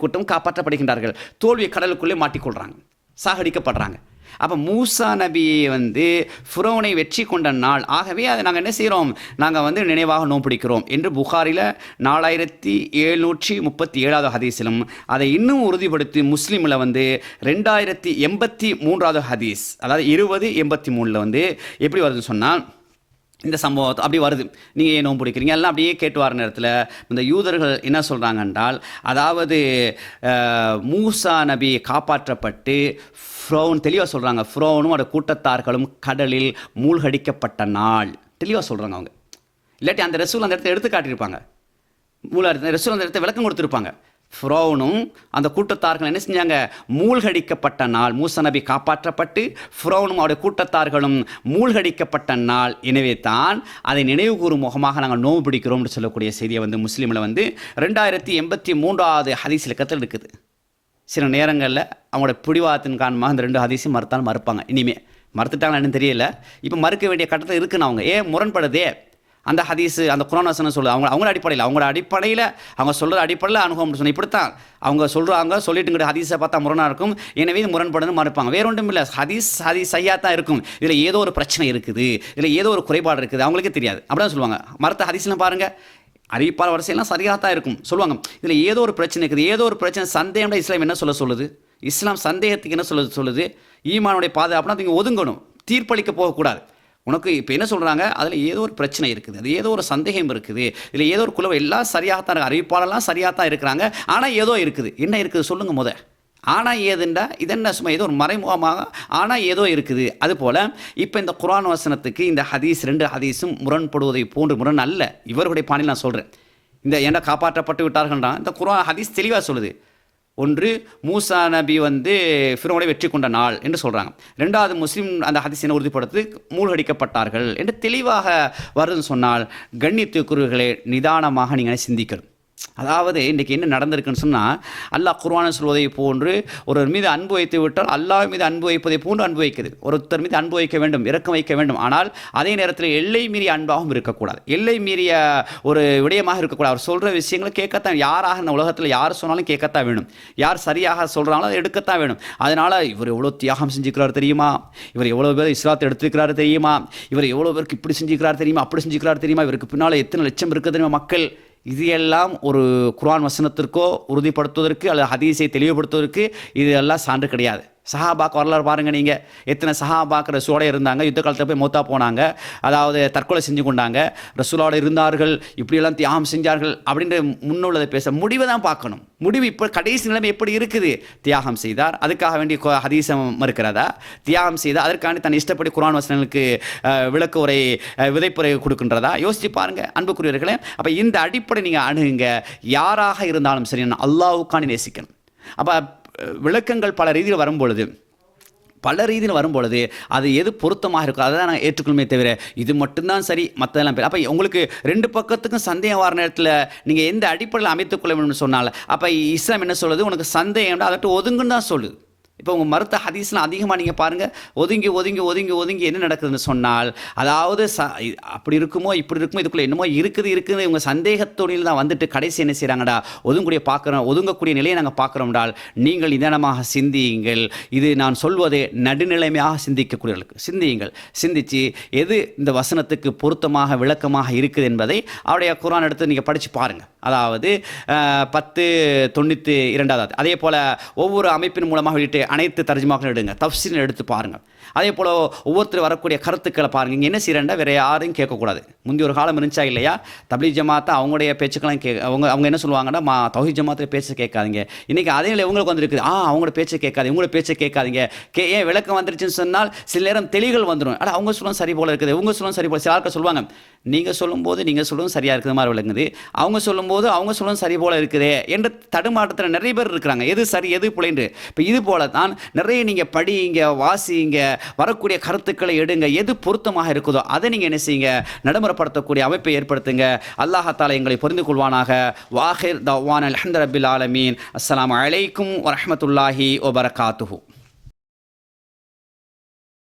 கூட்டம் காப்பாற்றப்படுகின்றார்கள், தோல்வியை கடலுக்குள்ளே மாட்டிக்கொள்கிறாங்க, சாகடிக்கப்படுறாங்க. அப்போ மூசா நபியை ஃபிரௌனை வெற்றி கொண்ட நாள், ஆகவே அதை நாங்கள் என்ன செய்கிறோம், நாங்கள் நினைவாக நோன்பு பிடிக்கிறோம் என்று புகாரில் 4737வது ஹதீஸிலும், அதை இன்னும் உறுதிப்படுத்தி முஸ்லீமில் 2083வது ஹதீஸ், அதாவது 2083 எப்படி வருதுன்னு சொன்னால், இந்த சம்பவத்தை அப்படி வருது, நீங்கள் ஏன் நோன்பு பிடிக்கிறீங்க எல்லாம் அப்படியே கேட்டு வர நேரத்தில் இந்த யூதர்கள் என்ன சொல்கிறாங்க என்றால், அதாவது மூசா நபி காப்பாற்றப்பட்டு ஃபிரௌன் தெளிவாக சொல்கிறாங்க, ஃபிரௌனும் அவருடைய கூட்டத்தார்களும் கடலில் மூழ்கடிக்கப்பட்ட நாள் தெளிவாக சொல்கிறாங்க அவங்க. இல்லாட்டி அந்த ரசூல் அந்த இடத்த எடுத்து காட்டியிருப்பாங்க, ரசூல் அந்த இடத்த விளக்கம் கொடுத்துருப்பாங்க. ஃபிரௌனும் அந்த கூட்டத்தார்கள் என்ன செஞ்சாங்க, மூழ்கடிக்கப்பட்ட நாள், மூசா நபி காப்பாற்றப்பட்டு ஃபிரௌனும் அவருடைய கூட்டத்தார்களும் மூழ்கடிக்கப்பட்ட நாள், எனவே தான் அதை நினைவு கூறும் முகமாக நாங்கள் நோன்பு பிடிக்கிறோம்னு சொல்லக்கூடிய செய்தியை முஸ்லீமில் 2083வது ஹதீஸில் கத்தில் இருக்குது. சில நேரங்களில் அவங்களோட பிடிவாதத்தின் காரணமாக அந்த 2 ஹதீஸையும் மறுப்பாங்க. இனிமேல் மறுத்துட்டாங்கன்னு தெரியல, இப்போ மறுக்க வேண்டிய கட்டத்தில் இருக்குன்னு அவங்க ஏன் முரண்படுதே, அந்த ஹதீஸ் அந்த குர்ஆன் வசனம் சொல்லுது. அவங்களோட அடிப்படையில் அவங்க சொல்கிற அடிப்படையில் அனுபவம் சொன்ன இப்படித்தான் அவங்க சொல்கிறாங்க. சொல்லிட்டு ஹதீஸை பார்த்தா முரணாக இருக்கும், எனவே இது முரண்படுன்னு மறுப்பாங்க. வேற ஒன்றும் இல்லை, ஹதீஸ் சரியாக தான் இருக்கும், இதில் ஏதோ ஒரு பிரச்சனை இருக்குது, இதில் ஏதோ ஒரு குறைபாடு இருக்குது, அவங்களுக்கே தெரியாது. அப்படிதான் சொல்லுவாங்க. மறுத்த ஹதீஸ்லாம் பாருங்கள், அறிவிப்பாளர் வரிசையெல்லாம் சரியாக தான் இருக்கும், சொல்லுவாங்க இதில் ஏதோ ஒரு பிரச்சனை இருக்குது, ஏதோ ஒரு பிரச்சனை. சந்தேகம்னா இஸ்லாம் என்ன சொல்லுது? இஸ்லாம் சந்தேகத்துக்கு என்ன சொல்லுது? ஈமானுடைய பாதுகாப்புனா நீங்கள் ஒதுங்கணும், தீர்ப்பளிக்க போகக்கூடாது. உனக்கு இப்போ என்ன சொல்கிறாங்க, அதில் ஏதோ ஒரு பிரச்சனை இருக்குது, அது ஏதோ ஒரு சந்தேகம் இருக்குது, இதில் ஏதோ ஒரு குழு எல்லாம் சரியாக தான் இருக்குது, அறிவிப்பாளர்லாம் சரியாக தான் இருக்கிறாங்க, ஆனால் ஏதோ இருக்குது. என்ன இருக்குது சொல்லுங்கள் முத. ஆனால் ஏதுண்டா இதென்ன சும்மா ஏதோ ஒரு மறைமுகமாக ஆனால் ஏதோ இருக்குது. அதுபோல் இப்போ இந்த குர்ஆன் வசனத்துக்கு இந்த ஹதீஸ் 2 ஹதீஸும் முரண்படுவதை போன்று முரண் அல்ல. இவர்களுடைய பாணியில் நான் சொல்கிறேன். இந்த ஏன்டா காப்பாற்றப்பட்டு விட்டார்கள்னா இந்த குர்ஆன் ஹதீஸ் தெளிவாக சொல்லுது. ஒன்று, மூசா நபி ஃபிரௌனை வெற்றி கொண்ட நாள் என்று சொல்கிறாங்க. 2வது, முஸ்லீம் அந்த ஹதீஸினை உறுதிப்படுத்தி மூழ்கடிக்கப்பட்டார்கள் என்று தெளிவாக வருதுன்னு சொன்னால், கண்ணியத்துக்குரியவர்களே நிதானமாக நீங்கள் சிந்திக்கணும். அதாவது இன்றைக்கி என்ன நடந்திருக்குன்னு சொன்னால், அல்லாஹ் குர்ஆனை சொல்வதை போன்று ஒருவர் மீது அன்பு வைத்து விட்டால் அல்லாஹ் மீது அன்பு வைப்பதை போன்று அன்பு வைக்குது. ஒருத்தர் மீது அன்பு வைக்க வேண்டும், இரக்கம் வைக்க வேண்டும், ஆனால் அதே நேரத்தில் எல்லை மீறிய அன்பாகவும் இருக்கக்கூடாது, எல்லை மீறிய ஒரு விடயமாக இருக்கக்கூடாது. அவர் சொல்கிற விஷயங்களை கேட்கத்தான், யாராக இந்த உலகத்தில் யார் சொன்னாலும் கேட்கத்தான் வேணும், யார் சரியாக சொல்கிறாங்களோ அதை எடுக்கத்தான் வேணும். அதனால் இவர் எவ்வளோ தியாகம் செஞ்சுக்கிறார் தெரியுமா, இவர் எவ்வளோ பேர் இஸ்லாத்தை எடுத்துக்கிறாரு தெரியுமா, இவர் எவ்வளோ பேருக்கு இப்படி செஞ்சுக்கிறார் தெரியுமா, அப்படி செஞ்சுக்கிறார் தெரியுமா, இவருக்கு பின்னால் எத்தனை லட்சம் இருக்குது தெரியுமா மக்கள். இது எல்லாம் ஒரு குர்ஆன் வசனத்திற்கோ உறுதிப்படுத்துவதற்கு அல்லது ஹதீஸை தெளிவுபடுத்துவதற்கு இது எல்லாம் சான்று கிடையாது. சஹாபாக்கு வரலாறு பாருங்கள், நீங்கள் எத்தனை சஹாபாக்கு ரசூலோட இருந்தாங்க, யுத்த காலத்தில் போய் மௌத்தா போனாங்க, அதாவது தற்கொலை செஞ்சு கொண்டாங்க, ரசூலோட இருந்தார்கள், இப்படியெல்லாம் தியாகம் செஞ்சார்கள் அப்படின்ற முன்னுள்ளதை பேச முடிவை தான் பார்க்கணும். முடிவு இப்போ கடைசி நிலைமை எப்படி இருக்குது? தியாகம் செய்தார், அதுக்காக வேண்டிய ஹதீஸம் மறுக்கிறதா? தியாகம் செய்தார், அதற்காண்டி தன் இஷ்டப்படி குர்ஆன் வசனங்களுக்கு விளக்கு உரை விதைப்புரை கொடுக்கின்றதா? யோசித்து பாருங்கள் அன்புக்குரியவர்களே. அப்போ இந்த அடிப்படை நீங்கள் அணுகுங்க. யாராக இருந்தாலும் சரி, அல்லாஹ்வுக்காண்டி நேசிக்கணும். அப்போ விளக்கங்கள் பல ரீதியில் வரும்பொழுது அது எது பொருத்தமாக இருக்கும் அதை தான் நாங்கள் ஏற்றுக்கொள்ளுமே தவிர இது மட்டும்தான் சரி மற்றதெல்லாம் பேர். அப்போ உங்களுக்கு 2 பக்கத்துக்கும் சந்தேகம் வர நேரத்தில் நீங்கள் எந்த அடிப்படையில் அமைத்துக்கொள்ள வேணும்னு சொன்னால், அப்போ இஸ்லாம் என்ன சொல்லுது? உனக்கு சந்தேகம் அதட்டு ஒதுங்குன்னு தான் சொல்லுது. இப்போ உங்கள் மறுத்த ஹதீஸ்லாம் அதிகமாக நீங்கள் பாருங்கள், ஒதுங்கி என்ன நடக்குதுன்னு சொன்னால், அதாவது அப்படி இருக்குமோ இப்படி இருக்குமோ இதுக்குள்ளே என்னமோ இருக்குது இவங்க சந்தேகத்தோடியில் தான் வந்துட்டு கடைசி என்ன செய்கிறாங்கடா, ஒதுங்கக்கூடிய நிலையை நாங்கள் பார்க்குறோம்டால், நீங்கள் நிதானமாக சிந்தியுங்கள். இது நான் சொல்வதே நடுநிலைமையாக சிந்திக்கக்கூடியவர்களுக்கு சிந்தித்து எது இந்த வசனத்துக்கு பொருத்தமாக விளக்கமாக இருக்குது என்பதை அவருடைய குர்ஆன் எடுத்து நீங்கள் படித்து பாருங்கள். அதாவது 1092 அதே போல் ஒவ்வொரு அமைப்பின் மூலமாக வெளியிட்டு அனைத்து தர்ஜுமாக்களும் எடுங்க, தஃப்சீர் எடுத்து பாருங்கள். அதே போல் ஒவ்வொருத்தர் வரக்கூடிய கருத்துக்களை பாருங்கள். இங்கே என்ன செய்கிறேன்டா, வேறு யாரையும் கேட்கக்கூடாது. முந்தைய ஒரு காலம் இருந்துச்சா இல்லையா, தப்லீக் ஜமாத்தை அவங்களுடைய பேச்சுக்கெல்லாம் அவங்க என்ன சொல்லுவாங்கன்னா, தௌஹீத் ஜமாத்தில் பேச்சு கேட்காதீங்க. இன்றைக்கி அதே நிலை இவங்களுக்கு வந்துருக்குது, அவங்களோட பேச்சை கேட்காது, இவங்களோட பேச்சை கேட்காதீங்க. ஏன் விளக்கம் வந்துருச்சுன்னு சொன்னால் சில நேரம் தெளிவுகள் வந்துடும். ஆனால் அவங்க சொல்லும் சரி போல் இருக்குது, இவங்க சொல்லும் சரி போல். சில ஆட்கள் சொல்லுவாங்க, நீங்கள் சொல்லும்போது நீங்கள் சொல்லும் சரியாக இருக்கிற மாதிரி விளங்குது, அவங்க சொல்லும்போது அவங்க சொல்லும் சரி போல் இருக்குது என்று தடுமாற்றத்தில் நிறைய பேர் இருக்கிறாங்க. எது சரி எது பிழைன்று. இப்போ இது போல தான் நிறைய நீங்கள் படிங்க, வாசிங்க, வரக்கூடிய கருத்துக்களை எடுங்க, எது பொருத்தமாக இருக்குதோ அதை நீங்கள் என்ன செய்யுங்க, நடைமுறைப்படுத்தக்கூடிய அமைப்பை ஏற்படுத்துங்க. அல்லாஹ் தஆலா எங்களை புரிந்து கொள்வானாக. வாஹிர் தஅவானா அல்ஹம்துலில்லாஹி ரப்பில் ஆலமீன். அஸ்ஸலாமு அலைக்கும் வரஹ்மத்துல்லாஹி வபரகாத்துஹு.